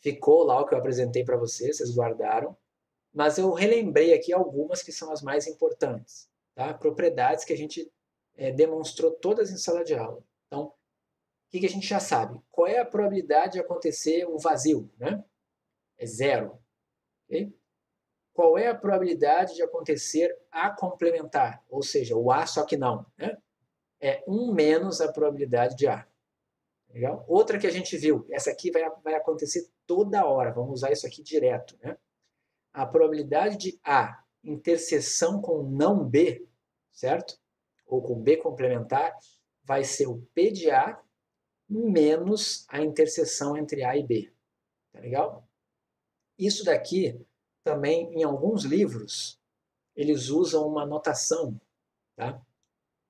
Ficou lá o que eu apresentei para vocês, vocês guardaram. Mas eu relembrei aqui algumas que são as mais importantes. Tá? Propriedades que a gente demonstrou todas em sala de aula. Então, o que a gente já sabe? Qual é a probabilidade de acontecer um vazio? Né? É 0. Okay? Qual é a probabilidade de acontecer A complementar? Ou seja, o A só que não. Né? É 1 menos a probabilidade de A. Legal? Outra que a gente viu, essa aqui vai acontecer toda hora. Vamos usar isso aqui direto. Né? A probabilidade de A interseção com não B, certo? Ou com B complementar, vai ser o P de A menos a interseção entre A e B. Tá legal? Isso daqui, também, em alguns livros, eles usam uma notação, tá?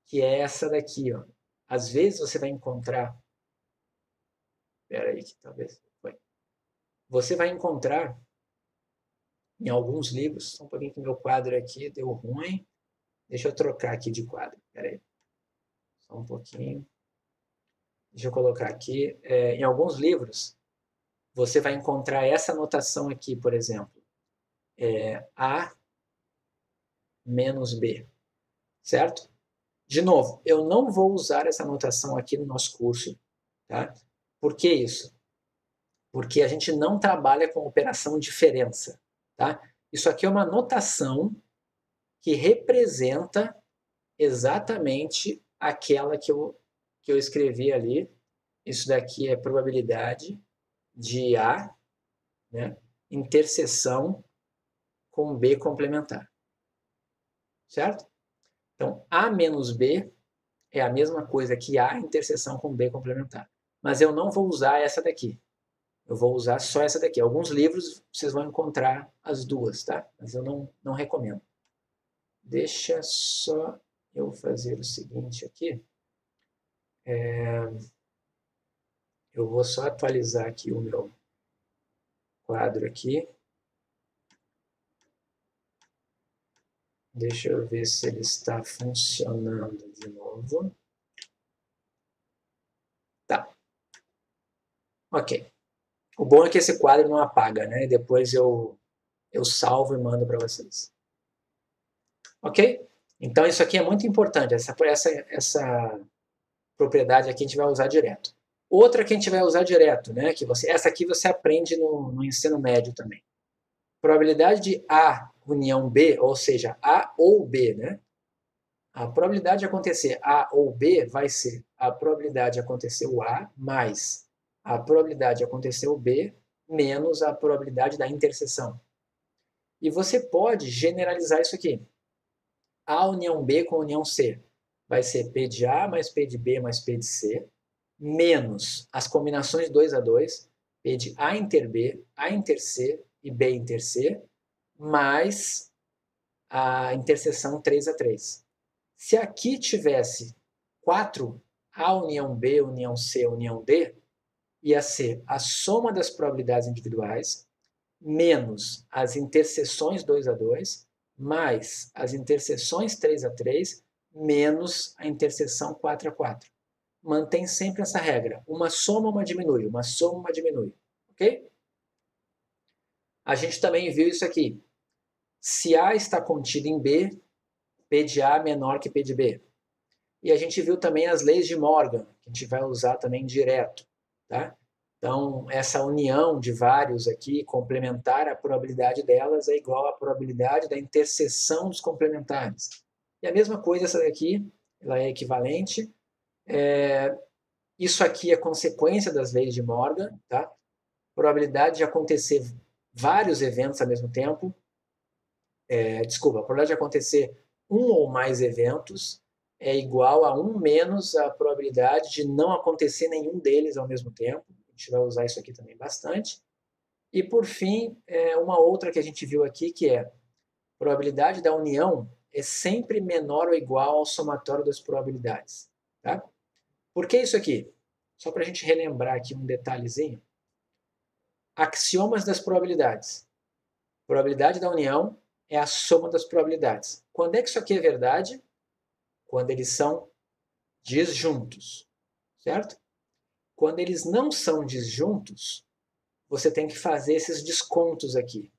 Que é essa daqui, ó. Às vezes você vai encontrar... Espera aí, que talvez... Você vai encontrar, em alguns livros... Só um pouquinho que meu quadro aqui deu ruim. Deixa eu trocar aqui de quadro. Espera aí. Só um pouquinho. Deixa eu colocar aqui. Em alguns livros, você vai encontrar essa notação aqui, por exemplo. A menos B. Certo? De novo, eu não vou usar essa notação aqui no nosso curso. Tá? Por que isso? Porque a gente não trabalha com operação diferença. Tá? Isso aqui é uma notação que representa exatamente aquela que eu escrevi ali. Isso daqui é probabilidade de A, né, interseção com B complementar. Certo? Então, A menos B é a mesma coisa que A interseção com B complementar. Mas eu não vou usar essa daqui. Eu vou usar só essa daqui. Alguns livros vocês vão encontrar as duas, tá? Mas eu não recomendo. Deixa só eu fazer o seguinte aqui. Eu vou só atualizar aqui o meu quadro aqui. Deixa eu ver se ele está funcionando de novo. Tá. Ok. O bom é que esse quadro não apaga, né? Depois eu salvo e mando para vocês. Ok? Então isso aqui é muito importante. Essa propriedade aqui a gente vai usar direto. Outra que a gente vai usar direto, né? Essa aqui você aprende no ensino médio também. Probabilidade de A união B, ou seja, A ou B, né? A probabilidade de acontecer A ou B vai ser a probabilidade de acontecer o A mais a probabilidade de acontecer o B menos a probabilidade da interseção. E você pode generalizar isso aqui. A união B com a união C vai ser P de A mais P de B mais P de C, menos as combinações 2 a 2, P de A inter B, A inter C e B inter C, mais a interseção 3 a 3. Se aqui tivesse 4, A união B, união C, união D, ia ser a soma das probabilidades individuais, menos as interseções 2 a 2, mais as interseções 3 a 3, menos a interseção 4 a 4. Mantém sempre essa regra. Uma soma, uma diminui. Uma soma, uma diminui. Ok? A gente também viu isso aqui. Se A está contido em B, P de A menor que P de B. E a gente viu também as leis de Morgan, que a gente vai usar também direto. Tá? Então, essa união de vários aqui, complementar, a probabilidade delas é igual à probabilidade da interseção dos complementares. E a mesma coisa essa daqui, ela é equivalente. Isso aqui é consequência das leis de Morgan. Tá? Probabilidade de acontecer vários eventos ao mesmo tempo. A probabilidade de acontecer um ou mais eventos é igual a 1 menos a probabilidade de não acontecer nenhum deles ao mesmo tempo. A gente vai usar isso aqui também bastante. E, por fim, uma outra que a gente viu aqui, que é a probabilidade da união é sempre menor ou igual ao somatório das probabilidades. Tá? Por que isso aqui? Só para a gente relembrar aqui um detalhezinho. Axiomas das probabilidades. Probabilidade da união é a soma das probabilidades. Quando é que isso aqui é verdade? Quando eles são disjuntos, certo? Quando eles não são disjuntos, você tem que fazer esses descontos aqui.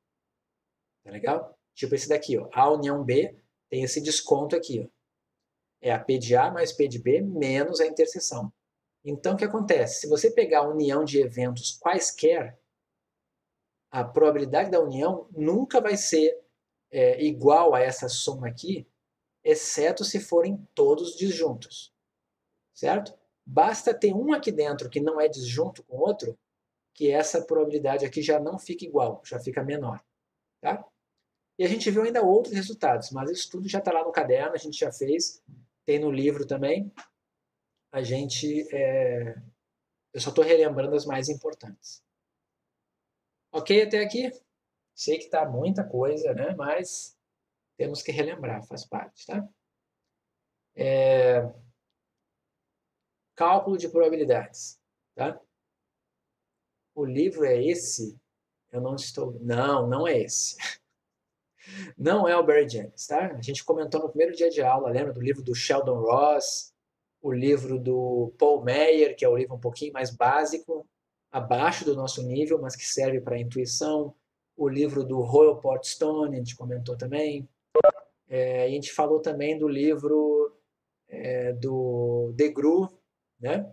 Tá legal? Tipo esse daqui, ó. A união B tem esse desconto aqui, ó. É a P de A mais P de B menos a interseção. Então, o que acontece? Se você pegar a união de eventos quaisquer, a probabilidade da união nunca vai ser igual a essa soma aqui, exceto se forem todos disjuntos, certo? Basta ter um aqui dentro que não é disjunto com o outro, que essa probabilidade aqui já não fica igual, já fica menor, tá? E a gente viu ainda outros resultados, mas isso tudo já está lá no caderno, a gente já fez, tem no livro também. Eu só estou relembrando as mais importantes. Ok até aqui? Sei que está muita coisa, né? Mas temos que relembrar, faz parte, tá? Cálculo de probabilidades, tá? O livro é esse? Eu não estou... Não é esse. Não é o Barry James, tá? A gente comentou no primeiro dia de aula, lembra do livro do Sheldon Ross, o livro do Paul Meyer, que é o livro um pouquinho mais básico, abaixo do nosso nível, mas que serve para intuição. O livro do Royal Portstone, a gente comentou também. A gente falou também do livro do DeGruy, né?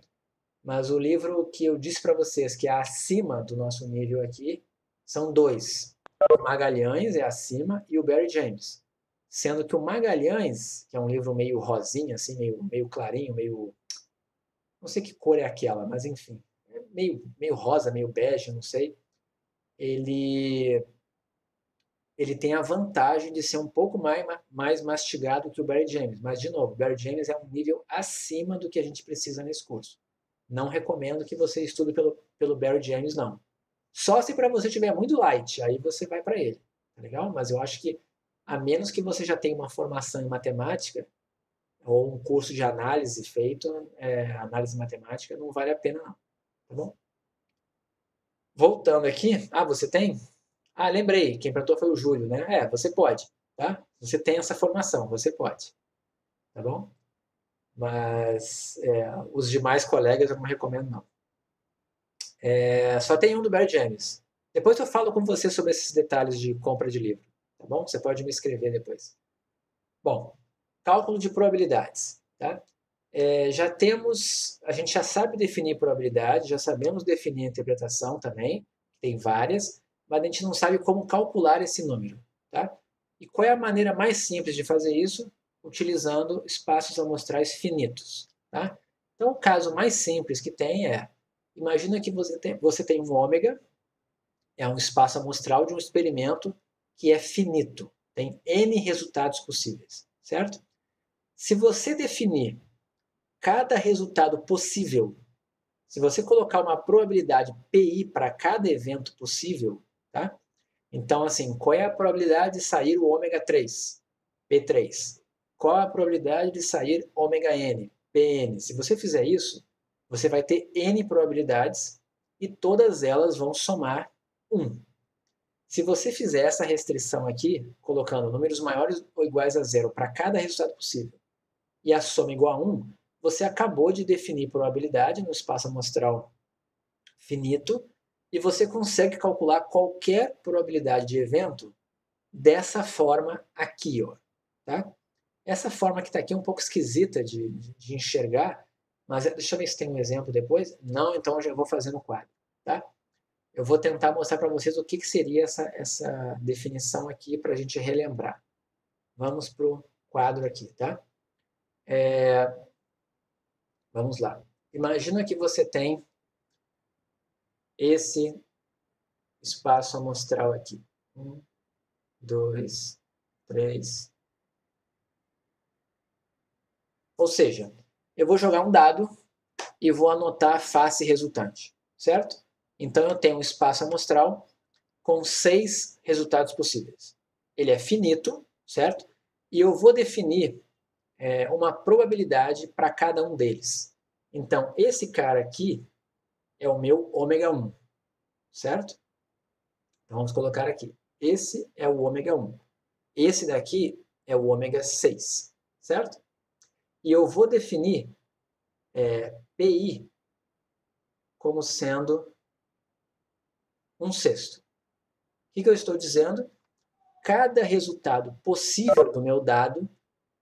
Mas o livro que eu disse para vocês que é acima do nosso nível aqui são dois. O Magalhães é acima e o Barry James. Sendo que o Magalhães, que é um livro meio rosinha, assim, meio clarinho, meio... Não sei que cor é aquela, mas enfim. É meio rosa, meio bege, não sei. Ele tem a vantagem de ser um pouco mais mastigado que o Barry James. Mas, de novo, o Barry James é um nível acima do que a gente precisa nesse curso. Não recomendo que você estude pelo Barry James, não. Só se para você tiver muito light, aí você vai para ele. Tá legal? Mas eu acho que, a menos que você já tenha uma formação em matemática, ou um curso de análise feito, análise matemática, não vale a pena, não. Tá bom? Voltando aqui. Ah, você tem? Ah, lembrei, quem perguntou foi o Júlio, né? Você pode, tá? Você tem essa formação, você pode, tá bom? Mas os demais colegas eu não recomendo, não. Só tem um do Barry James. Depois eu falo com você sobre esses detalhes de compra de livro, tá bom? Você pode me escrever depois. Bom, cálculo de probabilidades, tá? a gente já sabe definir probabilidade, já sabemos definir a interpretação também, tem várias, mas a gente não sabe como calcular esse número, tá? E qual é a maneira mais simples de fazer isso? Utilizando espaços amostrais finitos, tá? Então, o caso mais simples que tem imagina que você tem um ômega, é um espaço amostral de um experimento que é finito, tem N resultados possíveis, certo? Se você definir cada resultado possível, se você colocar uma probabilidade PI para cada evento possível, tá? Então, assim, qual é a probabilidade de sair o ômega 3? P3. Qual a probabilidade de sair ômega N? PN. Se você fizer isso, você vai ter N probabilidades e todas elas vão somar 1. Se você fizer essa restrição aqui, colocando números maiores ou iguais a 0 para cada resultado possível, e a soma igual a 1, você acabou de definir probabilidade no espaço amostral finito e você consegue calcular qualquer probabilidade de evento dessa forma aqui, ó, tá? Essa forma que está aqui é um pouco esquisita de enxergar, mas deixa eu ver se tem um exemplo depois. Não, então eu já vou fazer no quadro, tá? Eu vou tentar mostrar para vocês o que seria essa definição aqui para a gente relembrar. Vamos para o quadro aqui, tá? Vamos lá. Imagina que você tem esse espaço amostral aqui. 1, 2, 3. Ou seja, eu vou jogar um dado e vou anotar a face resultante, certo? Então eu tenho um espaço amostral com 6 resultados possíveis. Ele é finito, certo? E eu vou definir uma probabilidade para cada um deles. Então, esse cara aqui é o meu ômega 1, certo? Então, vamos colocar aqui. Esse é o ômega 1. Esse daqui é o ômega 6, certo? E eu vou definir PI como sendo 1/6. O que eu estou dizendo? Cada resultado possível do meu dado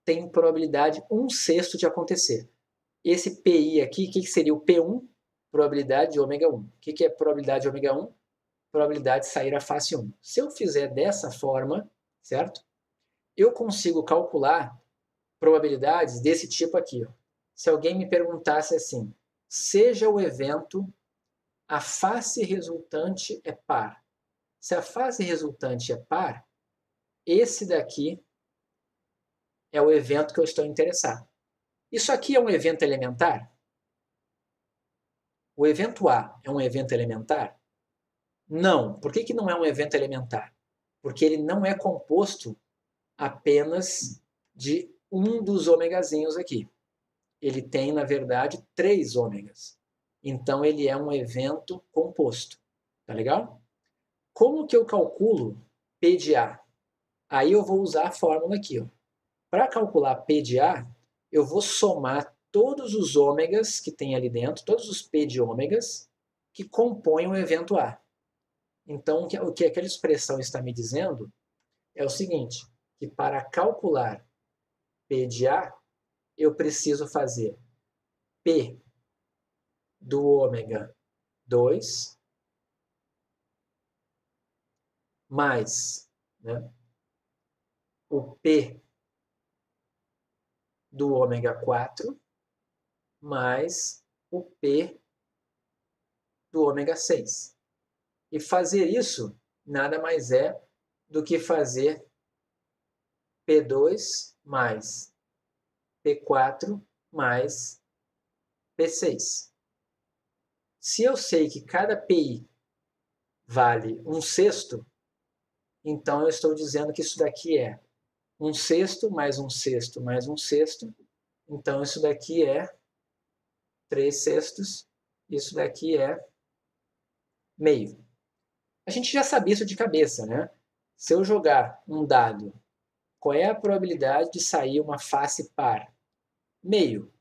tem probabilidade 1/6 de acontecer. Esse PI aqui, o que seria o P1? Probabilidade de ômega 1. O que é probabilidade de ômega 1? Probabilidade de sair a face 1. Se eu fizer dessa forma, certo? Eu consigo calcular probabilidades desse tipo aqui. Ó. Se alguém me perguntasse assim, seja o evento, a face resultante é par. Se a face resultante é par, esse daqui é o evento que eu estou interessado. Isso aqui é um evento elementar? O evento A é um evento elementar? Não. Por que não é um evento elementar? Porque ele não é composto apenas de um dos ômegazinhos aqui. Ele tem, na verdade, 3 ômegas. Então, ele é um evento composto. Tá legal? Como que eu calculo P de A? Aí eu vou usar a fórmula aqui. Para calcular P de A, eu vou somar todos os ômegas que tem ali dentro, todos os P de ômegas que compõem o evento A. Então, o que aquela expressão está me dizendo é o seguinte, que para calcular P de A, eu preciso fazer P do ômega 2 mais o P do ômega 4 mais o P do ômega 6. E fazer isso nada mais é do que fazer P2 mais P4 mais P6. Se eu sei que cada PI vale 1/6, então eu estou dizendo que isso daqui é 1/6 mais 1/6 mais 1/6. Então isso daqui é 3/6. Isso daqui é meio. A gente já sabia isso de cabeça, né? Se eu jogar um dado, qual é a probabilidade de sair uma face par? Meio.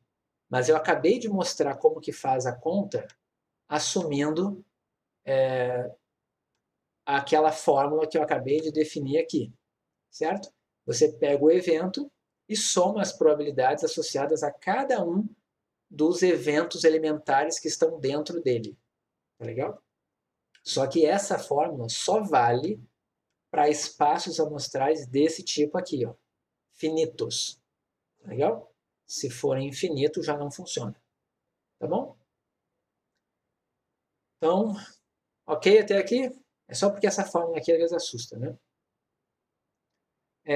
Mas eu acabei de mostrar como que faz a conta assumindo aquela fórmula que eu acabei de definir aqui, certo? Você pega o evento e soma as probabilidades associadas a cada um dos eventos elementares que estão dentro dele. Tá legal? Só que essa fórmula só vale para espaços amostrais desse tipo aqui, ó, finitos. Tá legal? Se forem infinitos, já não funciona. Tá bom? Então, ok até aqui? É só porque essa fórmula aqui às vezes assusta, né?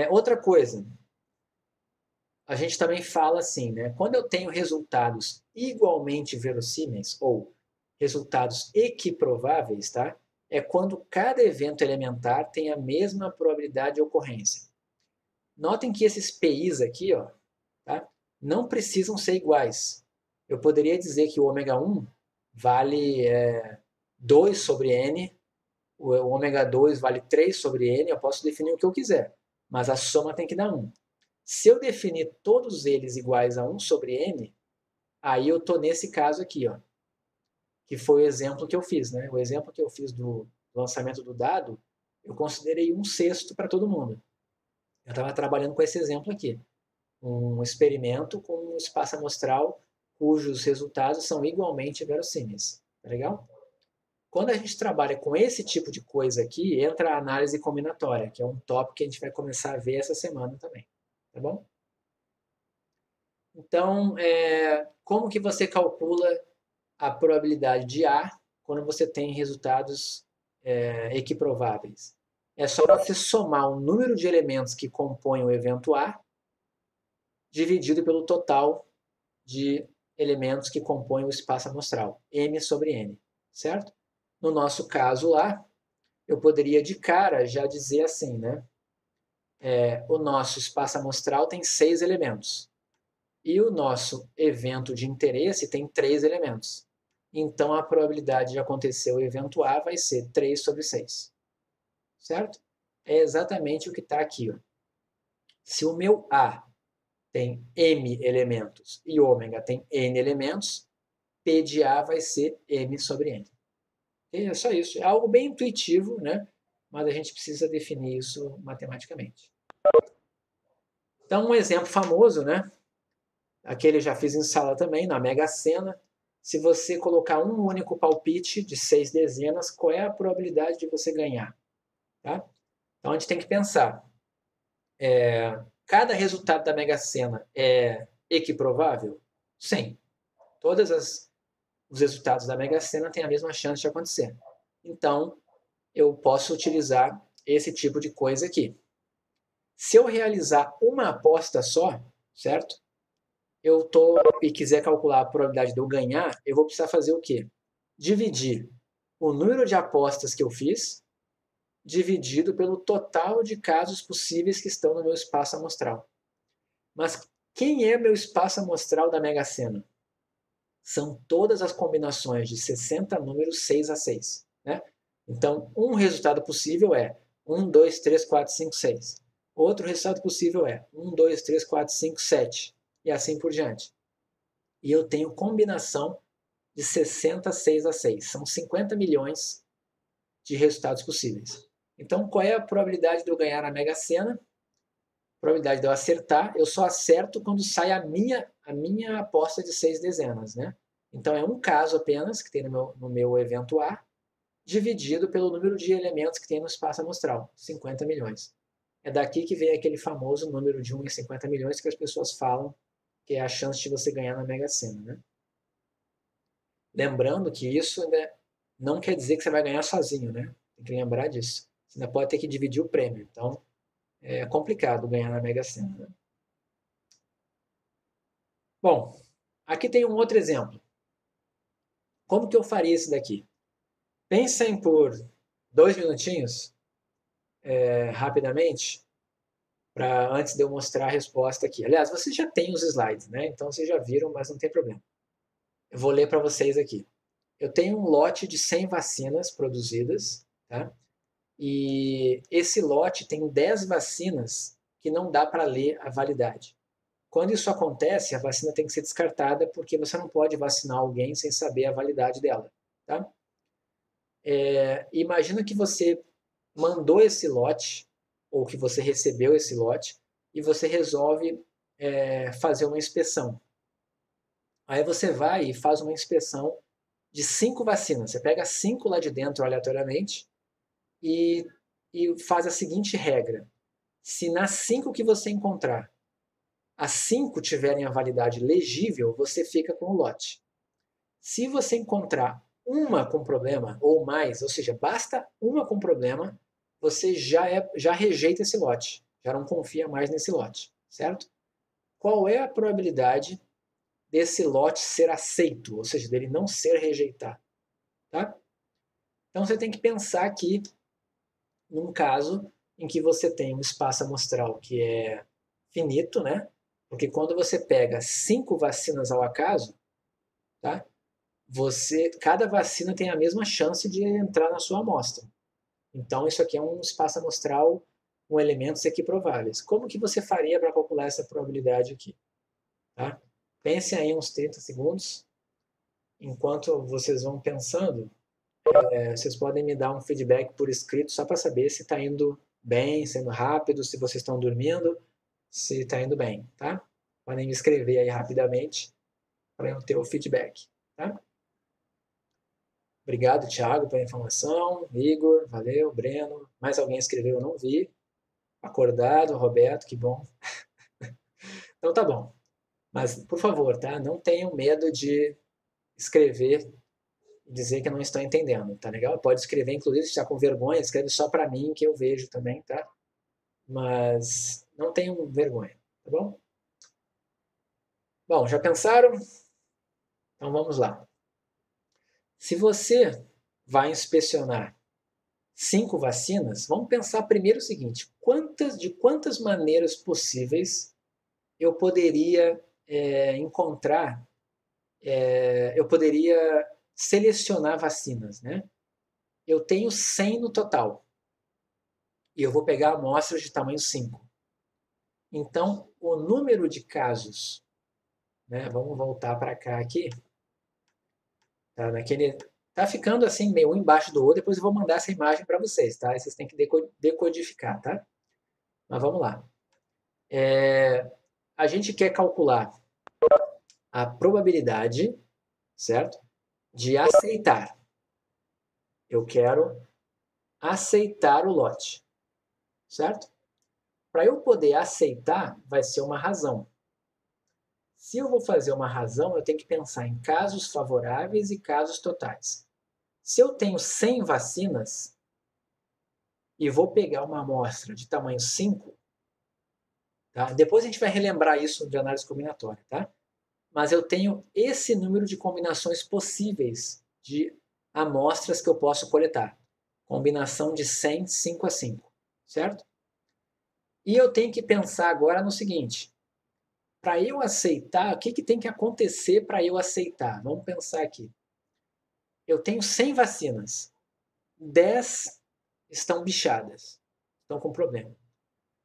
Outra coisa, a gente também fala assim, né? Quando eu tenho resultados igualmente verossímeis ou resultados equiprováveis, tá? É quando cada evento elementar tem a mesma probabilidade de ocorrência. Notem que esses PIs aqui, ó, tá? Não precisam ser iguais. Eu poderia dizer que o ômega 1 vale 2 sobre n, o ômega 2 vale 3 sobre n, eu posso definir o que eu quiser, mas a soma tem que dar 1. Se eu definir todos eles iguais a 1 sobre n, aí eu estou nesse caso aqui, ó, que foi o exemplo que eu fiz, né? O exemplo que eu fiz do lançamento do dado, eu considerei 1/6 para todo mundo. Eu estava trabalhando com esse exemplo aqui. Um experimento com um espaço amostral cujos resultados são igualmente verossímeis. Tá legal? Quando a gente trabalha com esse tipo de coisa aqui, entra a análise combinatória, que é um tópico que a gente vai começar a ver essa semana também. Tá bom? Então, como que você calcula a probabilidade de A quando você tem resultados equiprováveis? É só você somar o número de elementos que compõem o evento A dividido pelo total de elementos que compõem o espaço amostral, M sobre N, certo? No nosso caso lá, eu poderia de cara já dizer assim, né? O nosso espaço amostral tem 6 elementos. E o nosso evento de interesse tem 3 elementos. Então, a probabilidade de acontecer o evento A vai ser 3 sobre 6. Certo? É exatamente o que está aqui. Ó. Se o meu A tem M elementos e ômega tem N elementos, P de A vai ser M sobre N. E é só isso. É algo bem intuitivo, né? Mas a gente precisa definir isso matematicamente. Então, um exemplo famoso, né? Aquele eu já fiz em sala também, na Mega Sena. Se você colocar um único palpite de 6 dezenas, qual é a probabilidade de você ganhar? Tá? Então, a gente tem que pensar. Cada resultado da Mega Sena é equiprovável? Sim. Todos os resultados da Mega Sena têm a mesma chance de acontecer. Então, eu posso utilizar esse tipo de coisa aqui. Se eu realizar uma aposta só, certo? E quiser calcular a probabilidade de eu ganhar, eu vou precisar fazer o quê? Dividir o número de apostas que eu fiz dividido pelo total de casos possíveis que estão no meu espaço amostral. Mas quem é meu espaço amostral da Mega Sena? São todas as combinações de 60 números 6 a 6. Né? Então, um resultado possível é 1, 2, 3, 4, 5, 6. Outro resultado possível é 1, 2, 3, 4, 5, 7. E assim por diante. E eu tenho combinação de 60 6 a 6. São 50 milhões de resultados possíveis. Então, qual é a probabilidade de eu ganhar na Mega Sena? A probabilidade de eu acertar, eu só acerto quando sai a minha aposta de 6 dezenas. Né? Então, é um caso apenas que tem no meu evento A, dividido pelo número de elementos que tem no espaço amostral, 50 milhões. É daqui que vem aquele famoso número de 1 em 50 milhões que as pessoas falam que é a chance de você ganhar na Mega Sena. Né? Lembrando que isso ainda não quer dizer que você vai ganhar sozinho, né? Tem que lembrar disso. Você ainda pode ter que dividir o prêmio. Então, é complicado ganhar na Mega Sena. Né? Bom, aqui tem um outro exemplo. Como que eu faria isso daqui? Pensem por 2 minutinhos, rapidamente, antes de eu mostrar a resposta aqui. Aliás, vocês já têm os slides, né? Então vocês já viram, mas não tem problema. Eu vou ler para vocês aqui. Eu tenho um lote de 100 vacinas produzidas, tá? E esse lote tem 10 vacinas que não dá para ler a validade. Quando isso acontece, a vacina tem que ser descartada porque você não pode vacinar alguém sem saber a validade dela, tá? Imagina que você mandou esse lote ou que você recebeu esse lote e você resolve fazer uma inspeção. Aí você vai e faz uma inspeção de 5 vacinas. Você pega 5 lá de dentro aleatoriamente e faz a seguinte regra. Se nas 5 que você encontrar, as 5 tiverem a validade legível, você fica com o lote. Se você encontrar uma com problema ou mais, ou seja, basta uma com problema, você já rejeita esse lote, já não confia mais nesse lote, certo? Qual é a probabilidade desse lote ser aceito, ou seja, dele não ser rejeitado, tá? Então você tem que pensar aqui num caso em que você tem um espaço amostral que é finito, né? Porque quando você pega 5 vacinas ao acaso, tá? Cada vacina tem a mesma chance de entrar na sua amostra. Então isso aqui é um espaço amostral com elementos equiprováveis. Como que você faria para calcular essa probabilidade aqui? Tá? Pense aí uns 30 segundos. Enquanto vocês vão pensando, vocês podem me dar um feedback por escrito só para saber se está indo bem, sendo rápido, se vocês estão dormindo, se está indo bem, tá? Podem me escrever aí rapidamente para eu ter o feedback, tá? Obrigado, Thiago, pela informação. Igor, valeu. Breno, mais alguém escreveu, eu não vi. Acordado, Roberto, que bom. Então tá bom. Mas, por favor, tá? Não tenham medo de escrever e dizer que não estão entendendo, tá legal? Pode escrever, inclusive, se está com vergonha, escreve só para mim, que eu vejo também, tá? Mas não tenham vergonha, tá bom? Bom, já pensaram? Então vamos lá. Se você vai inspecionar 5 vacinas, vamos pensar primeiro o seguinte: de quantas maneiras possíveis eu poderia encontrar, eu poderia selecionar vacinas, né? Eu tenho 100 no total e eu vou pegar amostras de tamanho 5. Então, o número de casos, né? Vamos voltar para cá aqui, tá ficando assim meio um embaixo do outro. Depois eu vou mandar essa imagem para vocês, tá? Aí vocês têm que decodificar, tá? Mas vamos lá. A gente quer calcular a probabilidade, certo? De aceitar. Eu quero aceitar o lote, certo? Para eu poder aceitar, vai ser uma razão. Se eu vou fazer uma razão, eu tenho que pensar em casos favoráveis e casos totais. Se eu tenho 100 vacinas e vou pegar uma amostra de tamanho 5, tá? Depois a gente vai relembrar isso de análise combinatória, tá? Mas eu tenho esse número de combinações possíveis de amostras que eu posso coletar. Combinação de 100, 5 a 5, certo? E eu tenho que pensar agora no seguinte: para eu aceitar, o que tem que acontecer para eu aceitar? Vamos pensar aqui. Eu tenho 100 vacinas, 10 estão bichadas, estão com problema.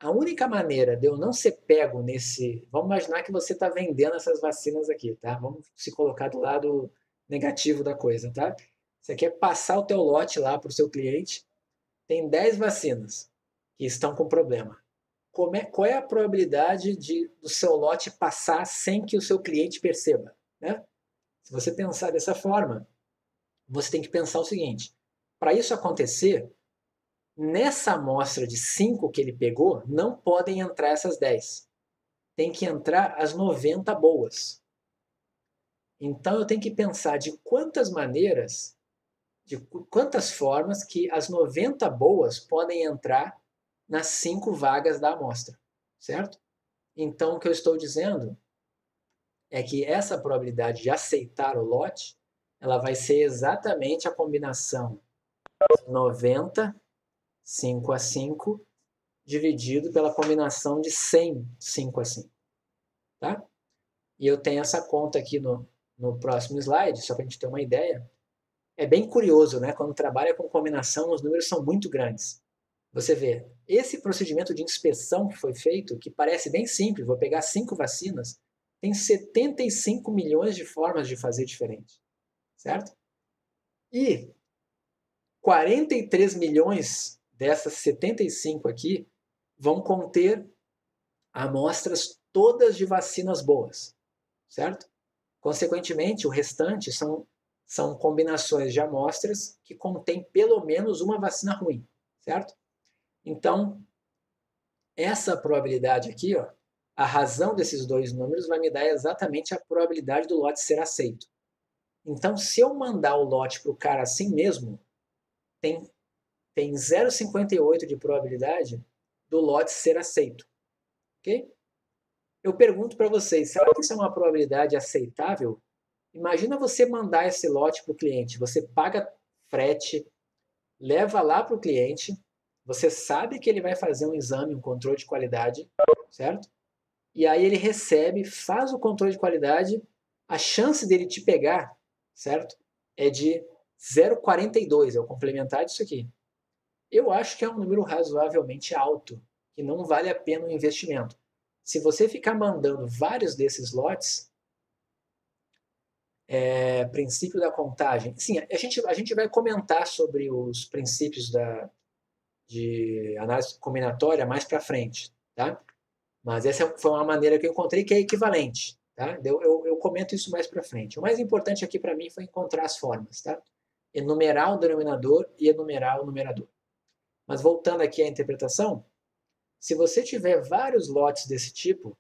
A única maneira de eu não ser pego nesse... Vamos imaginar que você está vendendo essas vacinas aqui, tá? Vamos se colocar do lado negativo da coisa, tá? Você quer passar o teu lote lá para o seu cliente, tem 10 vacinas que estão com problema. Qual é a probabilidade do seu lote passar sem que o seu cliente perceba, né? Se você pensar dessa forma, você tem que pensar o seguinte: para isso acontecer, nessa amostra de 5 que ele pegou, não podem entrar essas 10. Tem que entrar as 90 boas. Então eu tenho que pensar de quantas maneiras, de quantas formas que as 90 boas podem entrar nas 5 vagas da amostra, certo? Então o que eu estou dizendo é que essa probabilidade de aceitar o lote, ela vai ser exatamente a combinação 90, 5 a 5, dividido pela combinação de 100, 5 a 5. Tá? E eu tenho essa conta aqui no próximo slide, só para a gente ter uma ideia. É bem curioso, né? Quando trabalha com combinação, os números são muito grandes. Você vê, esse procedimento de inspeção que foi feito, que parece bem simples, vou pegar 5 vacinas, tem 75 milhões de formas de fazer diferente, certo? E 43 milhões dessas 75 aqui vão conter amostras todas de vacinas boas, certo? Consequentemente, o restante são combinações de amostras que contêm pelo menos uma vacina ruim, certo? Então, essa probabilidade aqui, ó, a razão desses dois números vai me dar exatamente a probabilidade do lote ser aceito. Então, se eu mandar o lote para o cara assim mesmo, tem 0,58 de probabilidade do lote ser aceito. Ok? Eu pergunto para vocês, será que isso é uma probabilidade aceitável? Imagina você mandar esse lote para o cliente, você paga frete, leva lá para o cliente, você sabe que ele vai fazer um exame, um controle de qualidade, certo? E aí ele recebe, faz o controle de qualidade, a chance dele te pegar, certo? É de 0,42, é o complementar disso aqui. Eu acho que é um número razoavelmente alto, que não vale a pena o investimento. Se você ficar mandando vários desses lotes, princípio da contagem. Sim, a gente vai comentar sobre os princípios de análise combinatória mais para frente, tá? Mas essa foi uma maneira que eu encontrei que é equivalente, tá? Eu comento isso mais para frente. O mais importante aqui para mim foi encontrar as formas, tá? Enumerar o denominador e enumerar o numerador. Mas voltando aqui à interpretação, se você tiver vários lotes desse tipo,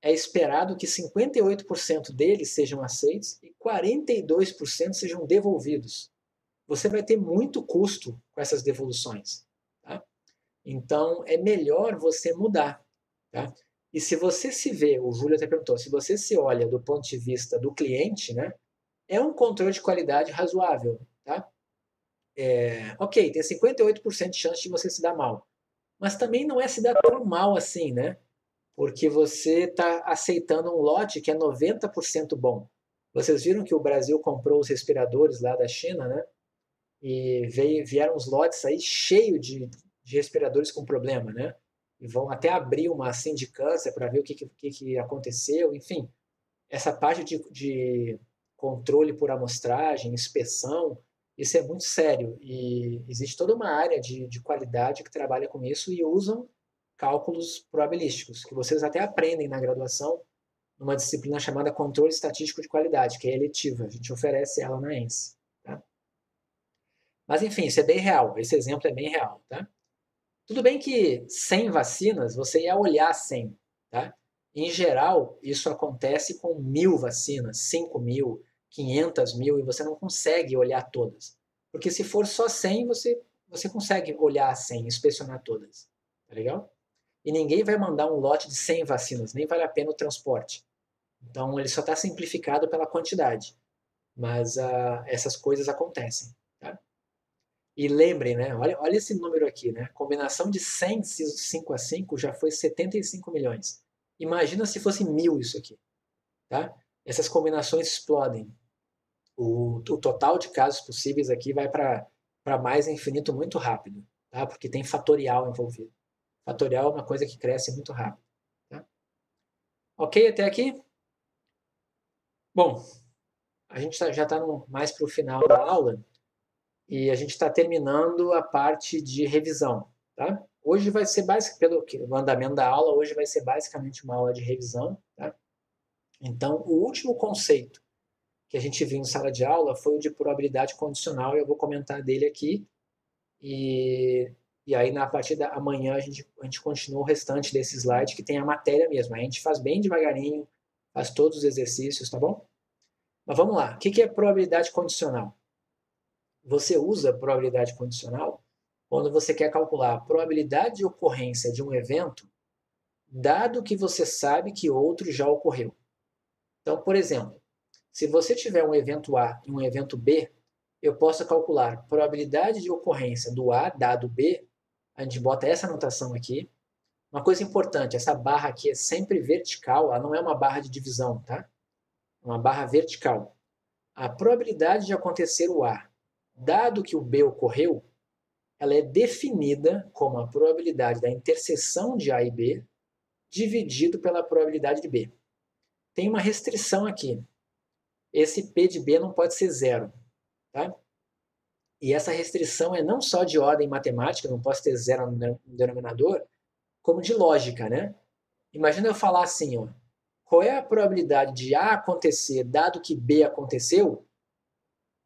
é esperado que 58% deles sejam aceitos e 42% sejam devolvidos. Você vai ter muito custo com essas devoluções. Tá? Então, é melhor você mudar. Tá? E se você se vê, o Júlio até perguntou, se você se olha do ponto de vista do cliente, né, é um controle de qualidade razoável. Tá? Ok, tem 58% de chance de você se dar mal. Mas também não é se dar tão mal assim, né? Porque você está aceitando um lote que é 90% bom. Vocês viram que o Brasil comprou os respiradores lá da China, né? E vieram os lotes aí cheios de respiradores com problema, né? E vão até abrir uma sindicância para ver o que aconteceu. Enfim, essa parte de controle por amostragem, inspeção, isso é muito sério. E existe toda uma área de qualidade que trabalha com isso e usam cálculos probabilísticos, que vocês até aprendem na graduação, numa disciplina chamada Controle Estatístico de Qualidade, que é eletiva, a gente oferece ela na ENSE. Tá? Mas, enfim, isso é bem real, esse exemplo é bem real. Tá? Tudo bem que 100 vacinas, você ia olhar 100. Tá? Em geral, isso acontece com 1.000 vacinas, 5.000, 500.000, e você não consegue olhar todas. Porque se for só 100, você consegue olhar 100, inspecionar todas. Tá legal? E ninguém vai mandar um lote de 100 vacinas, nem vale a pena o transporte. Então, ele só está simplificado pela quantidade. Mas essas coisas acontecem. Tá? E lembrem, né? Olha esse número aqui, né? Combinação de 100 5 a 5 já foi 75 milhões. Imagina se fosse 1.000 isso aqui. Tá? Essas combinações explodem. O total de casos possíveis aqui vai para mais infinito muito rápido. Tá? Porque tem fatorial envolvido. Fatorial é uma coisa que cresce muito rápido. Tá? Ok até aqui? Bom, a gente já está mais para o final da aula e a gente está terminando a parte de revisão. Tá? Hoje vai ser pelo andamento da aula, hoje vai ser basicamente uma aula de revisão. Tá? Então, o último conceito que a gente viu em sala de aula foi o de probabilidade condicional e eu vou comentar dele aqui. E aí, na partir da amanhã, a gente continua o restante desse slide, que tem a matéria mesmo. A gente faz bem devagarinho, faz todos os exercícios, tá bom? Mas vamos lá. O que é probabilidade condicional? Você usa probabilidade condicional quando você quer calcular a probabilidade de ocorrência de um evento, dado que você sabe que outro já ocorreu. Então, por exemplo, se você tiver um evento A e um evento B, eu posso calcular probabilidade de ocorrência do A dado B. A gente bota essa anotação aqui. Uma coisa importante, essa barra aqui é sempre vertical, ela não é uma barra de divisão, tá? É uma barra vertical. A probabilidade de acontecer o A, dado que o B ocorreu, ela é definida como a probabilidade da interseção de A e B dividido pela probabilidade de B. Tem uma restrição aqui. Esse P de B não pode ser zero, tá? E essa restrição é não só de ordem matemática, não posso ter zero no denominador, como de lógica, né? Imagina eu falar assim, ó, qual é a probabilidade de A acontecer, dado que B aconteceu,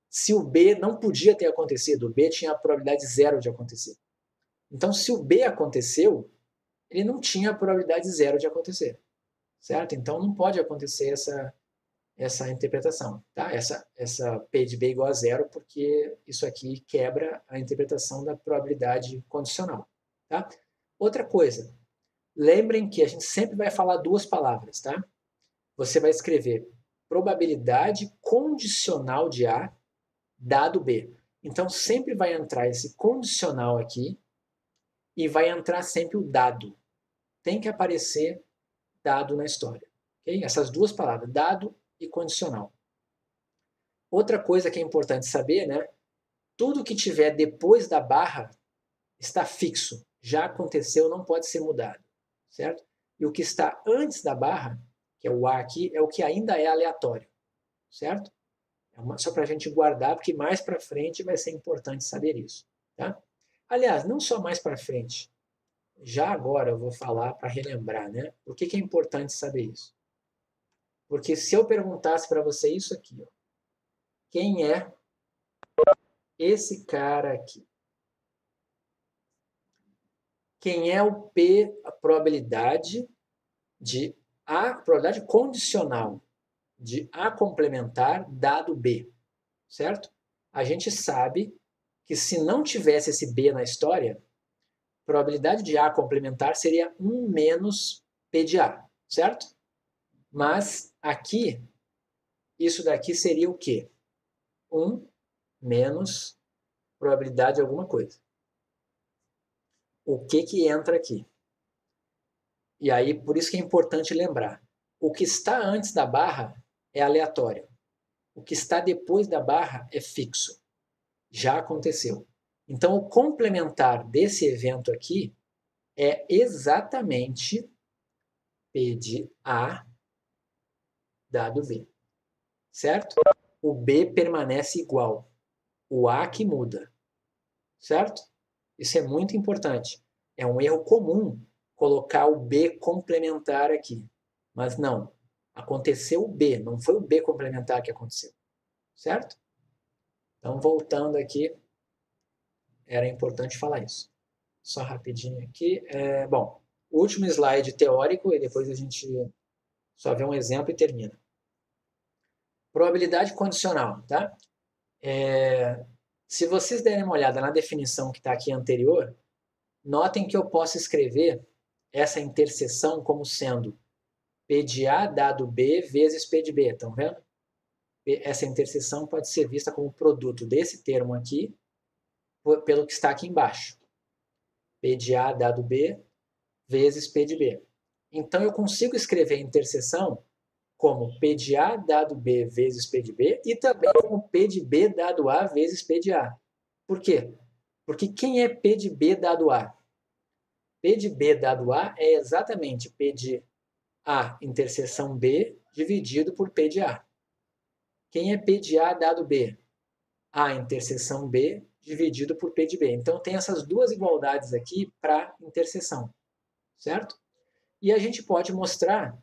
se o B não podia ter acontecido? O B tinha a probabilidade 0 de acontecer. Então, se o B aconteceu, ele não tinha a probabilidade 0 de acontecer. Certo? Então, não pode acontecer essa interpretação. Tá? Essa P de B igual a 0, porque isso aqui quebra a interpretação da probabilidade condicional. Tá? Outra coisa, lembrem que a gente sempre vai falar duas palavras. Tá? Você vai escrever probabilidade condicional de A dado B. Então, sempre vai entrar esse condicional aqui e vai entrar sempre o dado. Tem que aparecer dado na história. Okay? Essas duas palavras, dado e condicional. Outra coisa que é importante saber, né? Tudo que tiver depois da barra está fixo. Já aconteceu, não pode ser mudado. Certo? E o que está antes da barra, que é o A aqui, é o que ainda é aleatório. Certo? Só para a gente guardar, porque mais para frente vai ser importante saber isso. Tá? Aliás, não só mais para frente. Já agora eu vou falar para relembrar, né? Por que é importante saber isso? Porque se eu perguntasse para você isso aqui, ó, quem é esse cara aqui? Quem é o P, a probabilidade condicional de A complementar dado B, certo? A gente sabe que se não tivesse esse B na história, a probabilidade de A complementar seria 1 menos P de A, certo? Mas aqui, isso daqui seria o quê? 1 menos probabilidade de alguma coisa. O que entra aqui? E aí, por isso que é importante lembrar. O que está antes da barra é aleatório. O que está depois da barra é fixo. Já aconteceu. Então, o complementar desse evento aqui é exatamente P de A dado B. Certo? O B permanece igual. O A que muda. Certo? Isso é muito importante. É um erro comum colocar o B complementar aqui. Mas não. Aconteceu o B, não foi o B complementar que aconteceu. Certo? Então, voltando aqui, era importante falar isso. Só rapidinho aqui. Bom, o último slide teórico, e depois a gente só vê um exemplo e termina. Probabilidade condicional, tá? Se vocês derem uma olhada na definição que está aqui anterior, notem que eu posso escrever essa interseção como sendo P de A dado B vezes P de B. Estão vendo? Essa interseção pode ser vista como produto desse termo aqui pelo que está aqui embaixo. P de A dado B vezes P de B. Então, eu consigo escrever a interseção como P de A dado B vezes P de B e também como P de B dado A vezes P de A. Por quê? Porque quem é P de B dado A? P de B dado A é exatamente P de A interseção B dividido por P de A. Quem é P de A dado B? A interseção B dividido por P de B. Então, tem essas duas igualdades aqui para interseção, certo? E a gente pode mostrar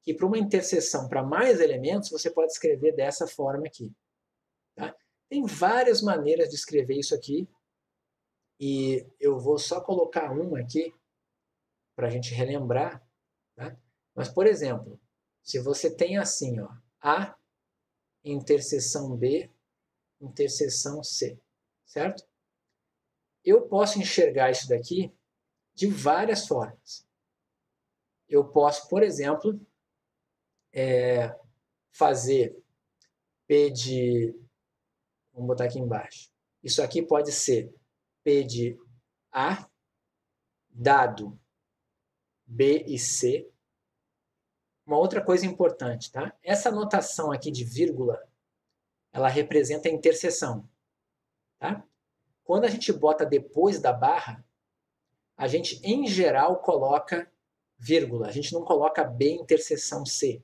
que para uma interseção para mais elementos, você pode escrever dessa forma aqui. Tá? Tem várias maneiras de escrever isso aqui, e eu vou só colocar uma aqui para a gente relembrar. Tá? Mas, por exemplo, se você tem assim, ó, A interseção B, interseção C, certo? Eu posso enxergar isso daqui de várias formas. Eu posso, por exemplo, fazer P de... Vamos botar aqui embaixo. Isso aqui pode ser P de A dado B e C. Uma outra coisa importante, tá? Essa notação aqui de vírgula, ela representa a interseção, tá? Quando a gente bota depois da barra, a gente, em geral, coloca vírgula. A gente não coloca B interseção C,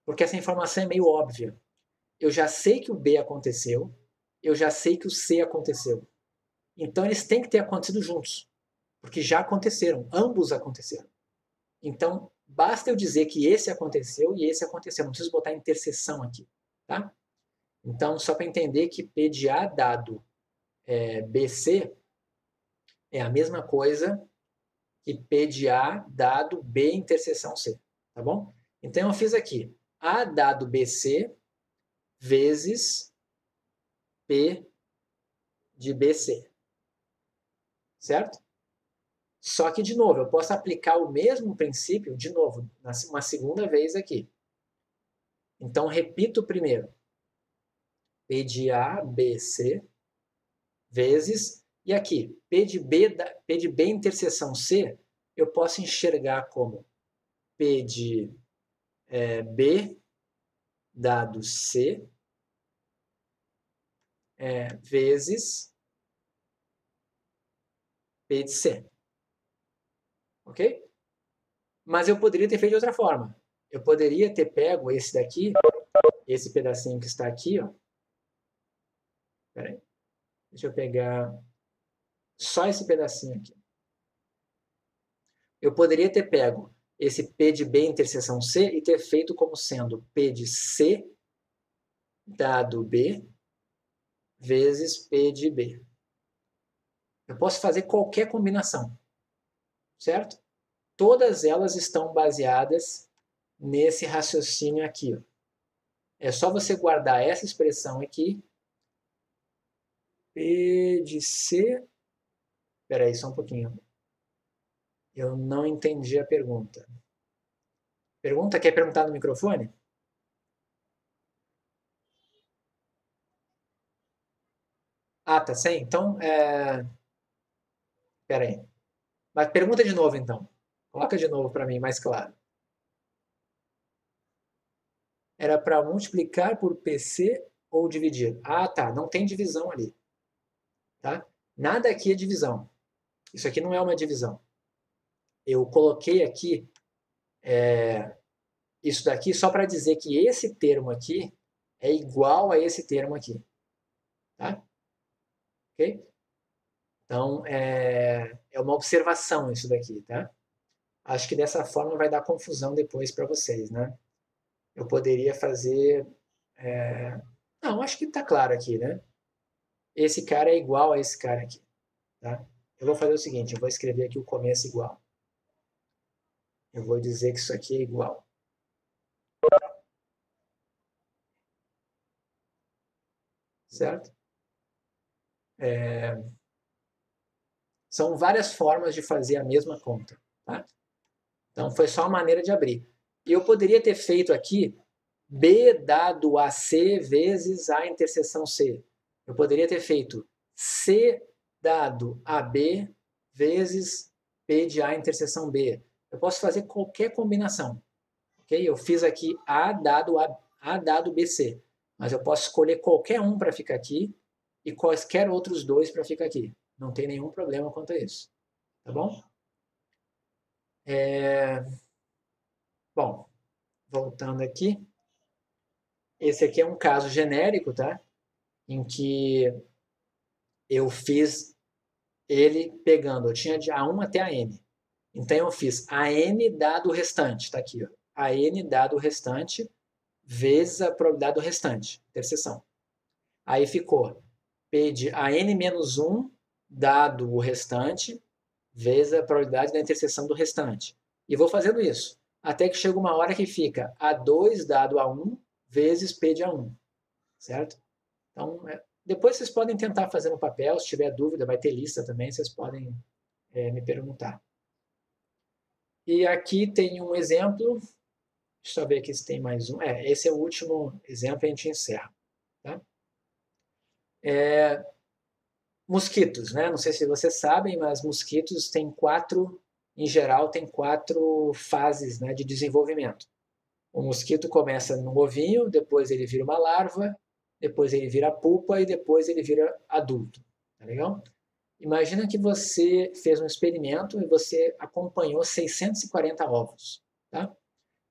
porque essa informação é meio óbvia. Eu já sei que o B aconteceu, eu já sei que o C aconteceu. Então, eles têm que ter acontecido juntos, porque já aconteceram, ambos aconteceram. Então, basta eu dizer que esse aconteceu e esse aconteceu. Não preciso botar interseção aqui, tá? Então, só para entender que P de A dado BC é a mesma coisa que P de A dado B interseção C, tá bom? Então, eu fiz aqui A dado BC vezes P de BC, certo? Só que, de novo, eu posso aplicar o mesmo princípio, de novo, uma segunda vez aqui. Então, repito primeiro. P de A, B, C, vezes, e aqui, P de B interseção C, eu posso enxergar como P de B dado C, vezes P de C. Ok? Mas eu poderia ter feito de outra forma. Eu poderia ter pego esse daqui, esse pedacinho que está aqui, ó. Espera aí. Deixa eu pegar só esse pedacinho aqui. Eu poderia ter pego esse P de B interseção C e ter feito como sendo P de C dado B vezes P de B. Eu posso fazer qualquer combinação, certo? Todas elas estão baseadas nesse raciocínio aqui, ó. É só você guardar essa expressão aqui. P de C... Espera aí, só um pouquinho. Eu não entendi a pergunta. Pergunta? Quer perguntar no microfone? Ah, tá sem? Então, espera aí. Mas pergunta de novo, então. Coloca de novo para mim, mais claro. Era para multiplicar por PC ou dividir? Ah, tá. Não tem divisão ali. Tá? Nada aqui é divisão. Isso aqui não é uma divisão. Eu coloquei aqui isso daqui só para dizer que esse termo aqui é igual a esse termo aqui. Tá? Ok? Então, é uma observação isso daqui, tá? Acho que dessa forma vai dar confusão depois para vocês, né? Eu poderia fazer... Não, acho que está claro aqui, né? Esse cara é igual a esse cara aqui, tá? Eu vou fazer o seguinte, eu vou escrever aqui o começo igual. Eu vou dizer que isso aqui é igual. Certo? São várias formas de fazer a mesma conta, tá? Então, foi só uma maneira de abrir. E eu poderia ter feito aqui B dado a C vezes A interseção C. Eu poderia ter feito C dado a B vezes P de A interseção B. Eu posso fazer qualquer combinação. Okay? Eu fiz aqui A dado BC. Mas eu posso escolher qualquer um para ficar aqui e quaisquer outros dois para ficar aqui. Não tem nenhum problema quanto a isso. Tá bom? Bom, voltando aqui. Esse aqui é um caso genérico, tá? Em que eu fiz ele pegando, eu tinha de A1 até a N. Então eu fiz a N dado o restante, tá aqui, ó. A N dado o restante vezes a probabilidade do restante, interseção. Aí ficou P de a N menos 1 dado o restante vezes a probabilidade da interseção do restante. E vou fazendo isso, até que chega uma hora que fica A2 dado A1 vezes P de A1, certo? Então, depois vocês podem tentar fazer no papel, se tiver dúvida, vai ter lista também, vocês podem me perguntar. E aqui tem um exemplo, deixa eu ver aqui se tem mais um. Esse é o último exemplo e a gente encerra. Tá? Mosquitos, né? Não sei se vocês sabem, mas mosquitos têm em geral, tem 4 fases, né, de desenvolvimento. O mosquito começa no ovinho, depois ele vira uma larva, depois ele vira pupa e depois ele vira adulto. Tá legal? Imagina que você fez um experimento e você acompanhou 640 ovos. Tá?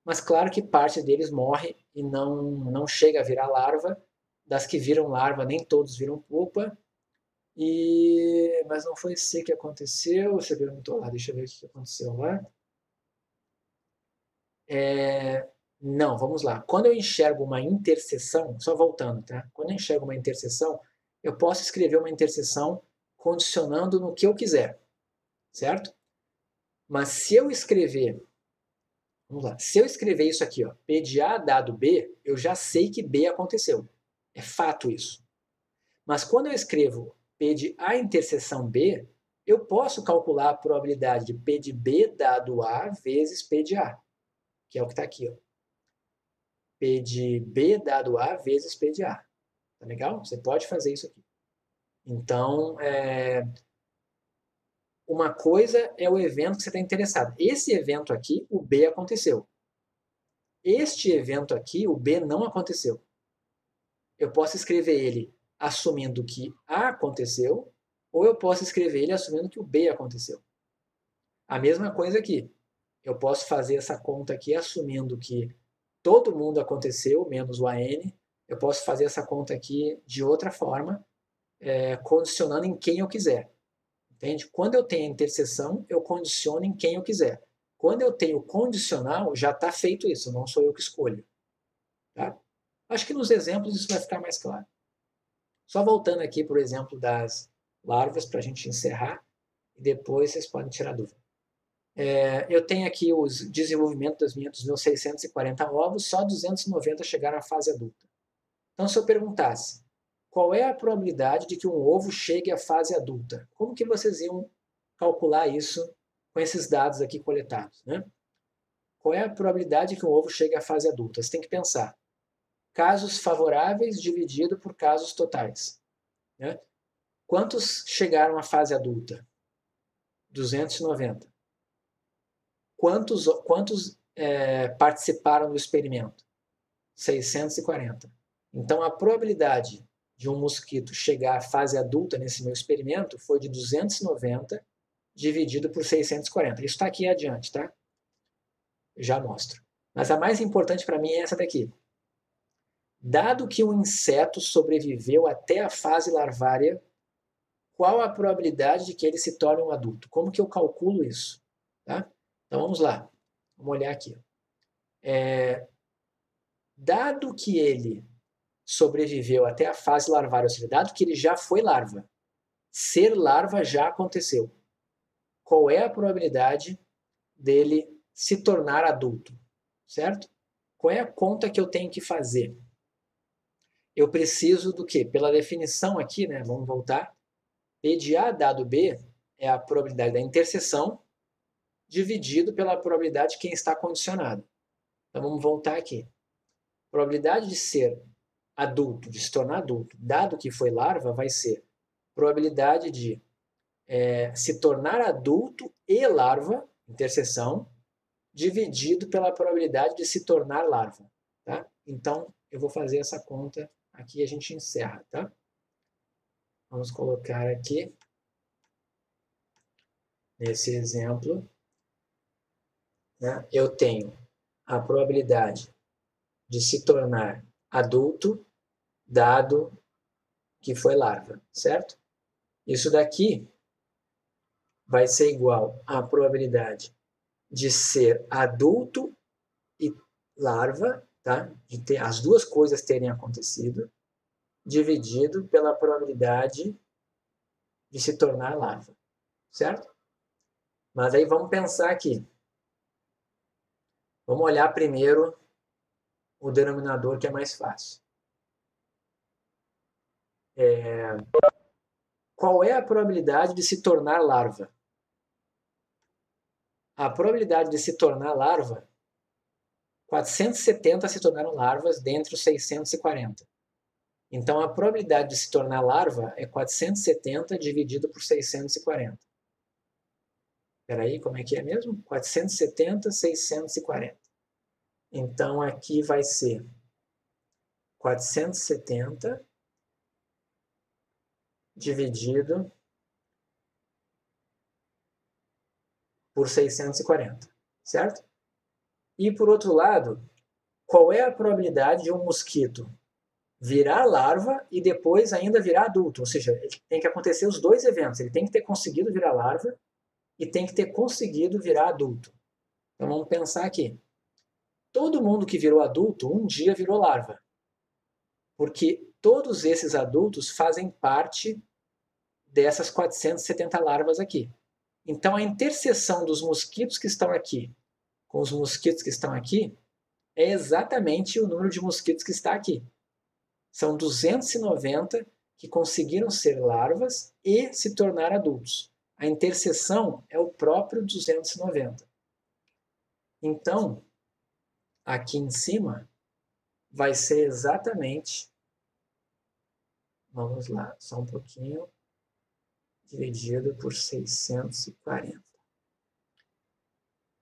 Mas claro que parte deles morre e não chega a virar larva. Das que viram larva, nem todos viram pupa. Mas não foi isso que aconteceu. Você perguntou lá, deixa eu ver o que aconteceu lá. Não, vamos lá. Quando eu enxergo uma interseção, só voltando, tá? Quando eu enxergo uma interseção, eu posso escrever uma interseção condicionando no que eu quiser, certo? Mas se eu escrever, vamos lá, se eu escrever isso aqui, ó, P de A dado B, eu já sei que B aconteceu. É fato isso. Mas quando eu escrevo P de A interseção B, eu posso calcular a probabilidade de P de B dado A vezes P de A, que é o que está aqui, ó. P de B dado A vezes P de A. Tá legal? Você pode fazer isso aqui. Então, uma coisa é o evento que você está interessado. Esse evento aqui, o B aconteceu. Este evento aqui, o B não aconteceu. Eu posso escrever ele assumindo que A aconteceu, ou eu posso escrever ele assumindo que o B aconteceu. A mesma coisa aqui. Eu posso fazer essa conta aqui assumindo que todo mundo aconteceu, menos o AN. Eu posso fazer essa conta aqui de outra forma, condicionando em quem eu quiser. Entende? Quando eu tenho a interseção, eu condiciono em quem eu quiser. Quando eu tenho condicional, já está feito isso, não sou eu que escolho. Tá? Acho que nos exemplos isso vai ficar mais claro. Só voltando aqui para o exemplo das larvas, para a gente encerrar, e depois vocês podem tirar dúvida. Eu tenho aqui o desenvolvimento dos meus 640 ovos, só 290 chegaram à fase adulta. Então, se eu perguntasse, qual é a probabilidade de que um ovo chegue à fase adulta? Como que vocês iam calcular isso com esses dados aqui coletados, né? Qual é a probabilidade de que um ovo chegue à fase adulta? Você tem que pensar. Casos favoráveis dividido por casos totais, né? Quantos chegaram à fase adulta? 290. Quantos participaram do experimento? 640. Então, a probabilidade de um mosquito chegar à fase adulta nesse meu experimento foi de 290 dividido por 640. Isso está aqui adiante, tá? Eu já mostro. Mas a mais importante para mim é essa daqui. Dado que um inseto sobreviveu até a fase larvária, qual a probabilidade de que ele se torne um adulto? Como que eu calculo isso? Tá? Então vamos lá. Vamos olhar aqui. Dado que ele sobreviveu até a fase larvária, ou seja, dado que ele já foi larva, ser larva já aconteceu. Qual é a probabilidade dele se tornar adulto? Certo? Qual é a conta que eu tenho que fazer? Eu preciso do quê? Pela definição aqui, né? Vamos voltar. P de A dado B é a probabilidade da interseção dividido pela probabilidade de quem está condicionado. Então vamos voltar aqui. Probabilidade de ser adulto, de se tornar adulto, dado que foi larva, vai ser probabilidade de se tornar adulto e larva, interseção, dividido pela probabilidade de se tornar larva. Tá? Então, eu vou fazer essa conta aqui e a gente encerra. Tá? Vamos colocar aqui, nesse exemplo, né, eu tenho a probabilidade de se tornar adulto, dado que foi larva, certo? Isso daqui vai ser igual à probabilidade de ser adulto e larva, tá? De ter as duas coisas terem acontecido, dividido pela probabilidade de se tornar larva, certo? Mas aí vamos pensar aqui. Vamos olhar primeiro o denominador, que é mais fácil. Qual é a probabilidade de se tornar larva? A probabilidade de se tornar larva, 470 se tornaram larvas dentre os 640. Então, a probabilidade de se tornar larva é 470 dividido por 640. Espera aí, como é que é mesmo? 470, 640. Então, aqui vai ser 470 dividido por 640, certo? E, por outro lado, qual é a probabilidade de um mosquito virar larva e depois ainda virar adulto? Ou seja, tem que acontecer os dois eventos. Ele tem que ter conseguido virar larva e tem que ter conseguido virar adulto. Então, vamos pensar aqui. todo mundo que virou adulto um dia virou larva. Porque todos esses adultos fazem parte dessas 470 larvas aqui. Então, a interseção dos mosquitos que estão aqui com os mosquitos que estão aqui é exatamente o número de mosquitos que está aqui. São 290 que conseguiram ser larvas e se tornar adultos. A interseção é o próprio 290. Então, aqui em cima vai ser exatamente, vamos lá, só um pouquinho, dividido por 640.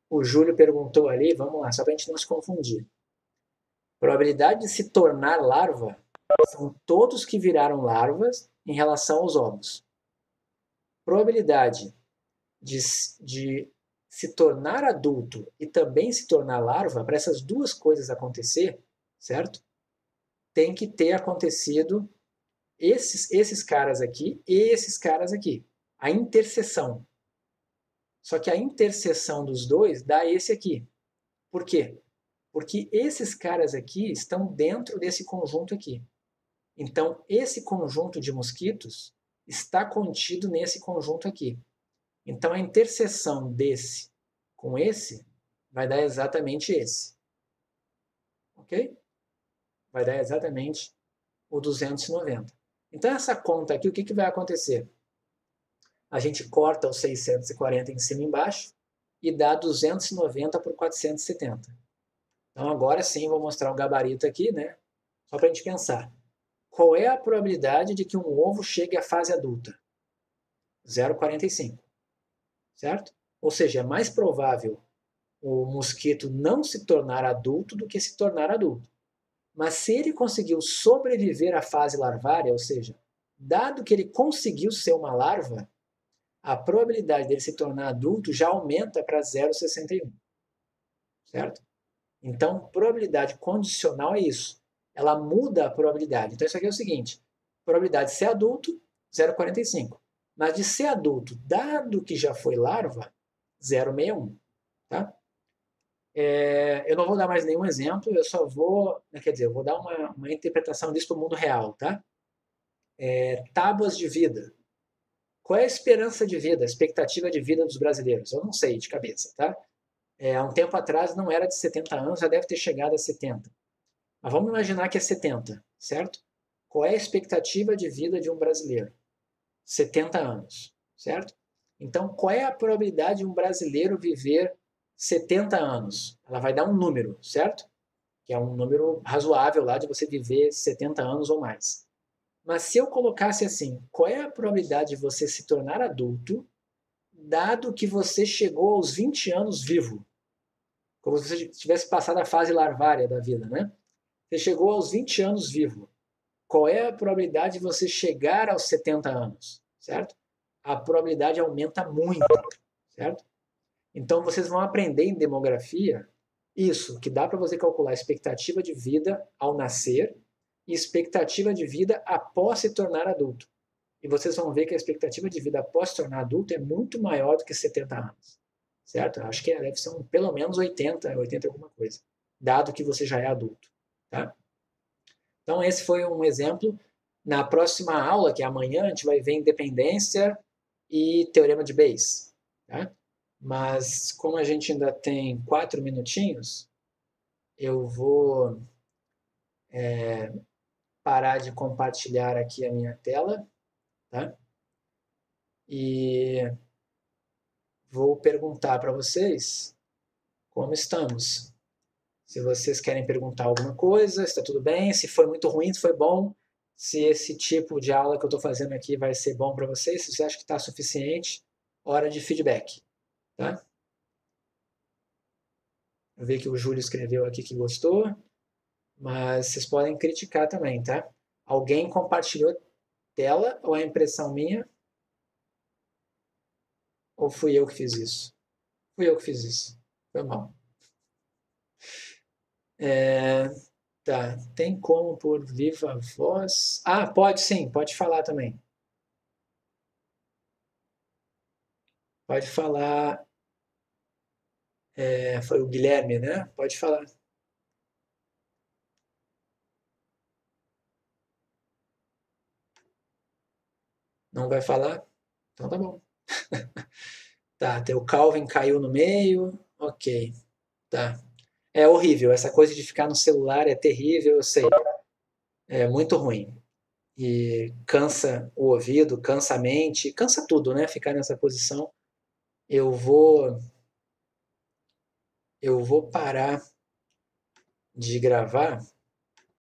O Júlio perguntou ali, vamos lá, só para a gente não se confundir. Probabilidade de se tornar larva são todos que viraram larvas em relação aos ovos. Probabilidade de se tornar adulto e também se tornar larva, para essas duas coisas acontecer, certo? Tem que ter acontecido esses caras aqui e esses caras aqui. A interseção. Só que a interseção dos dois dá esse aqui. Por quê? Porque esses caras aqui estão dentro desse conjunto aqui. Então, esse conjunto de mosquitos está contido nesse conjunto aqui. Então, a interseção desse com esse vai dar exatamente esse. Ok? Vai dar exatamente o 290. Então, essa conta aqui, o que vai acontecer? A gente corta os 640 em cima e embaixo e dá 290 por 470. Então, agora sim, vou mostrar o gabarito aqui, né? Só para a gente pensar. Qual é a probabilidade de que um ovo chegue à fase adulta? 0,45. Certo? Ou seja, é mais provável o mosquito não se tornar adulto do que se tornar adulto. Mas se ele conseguiu sobreviver à fase larvária, ou seja, dado que ele conseguiu ser uma larva, a probabilidade dele se tornar adulto já aumenta para 0,61. Certo? Então, probabilidade condicional é isso. Ela muda a probabilidade. Então, isso aqui é o seguinte. Probabilidade de ser adulto, 0,45. Mas de ser adulto, dado que já foi larva, 0,61. Tá? Eu não vou dar mais nenhum exemplo, eu só vou, quer dizer, eu vou dar uma interpretação disso para o mundo real. Tá? Tábuas de vida. Qual é a esperança de vida, a expectativa de vida dos brasileiros? Eu não sei de cabeça. Tá? Há um tempo atrás não era de 70 anos, já deve ter chegado a 70. Mas vamos imaginar que é 70, certo? Qual é a expectativa de vida de um brasileiro? 70 anos, certo? Então, qual é a probabilidade de um brasileiro viver 70 anos? Ela vai dar um número, certo? Que é um número razoável lá de você viver 70 anos ou mais. Mas se eu colocasse assim, qual é a probabilidade de você se tornar adulto, dado que você chegou aos 20 anos vivo? Como se você tivesse passado a fase larvária da vida, né? Você chegou aos 20 anos vivo. Qual é a probabilidade de você chegar aos 70 anos? Certo? A probabilidade aumenta muito, certo? Então, vocês vão aprender em demografia isso, que dá para você calcular a expectativa de vida ao nascer e expectativa de vida após se tornar adulto. E vocês vão ver que a expectativa de vida após se tornar adulto é muito maior do que 70 anos. Certo? Acho que deve ser pelo menos 80 alguma coisa, dado que você já é adulto. Tá? Então, esse foi um exemplo. Na próxima aula, que é amanhã, a gente vai ver independência e teorema de Bayes. Tá? Mas, como a gente ainda tem 4 minutinhos, eu vou parar de compartilhar aqui a minha tela. Tá? E vou perguntar para vocês como estamos. Se vocês querem perguntar alguma coisa, se está tudo bem, se foi muito ruim, se foi bom, se esse tipo de aula que eu estou fazendo aqui vai ser bom para vocês, se você acha que está suficiente, hora de feedback. Tá? Eu vi que o Júlio escreveu aqui que gostou, mas vocês podem criticar também, tá? Alguém compartilhou tela ou é impressão minha? Ou fui eu que fiz isso? Fui eu que fiz isso. Foi mal. Tá, tem como por viva voz? Ah, pode sim, pode falar também. Pode falar. Foi o Guilherme, né? Pode falar. Não vai falar? Então tá bom. Tá, teu Calvin caiu no meio. Ok, tá. É horrível, essa coisa de ficar no celular é terrível, eu sei. É muito ruim. E cansa o ouvido, cansa a mente, cansa tudo, né? Ficar nessa posição. Eu vou parar de gravar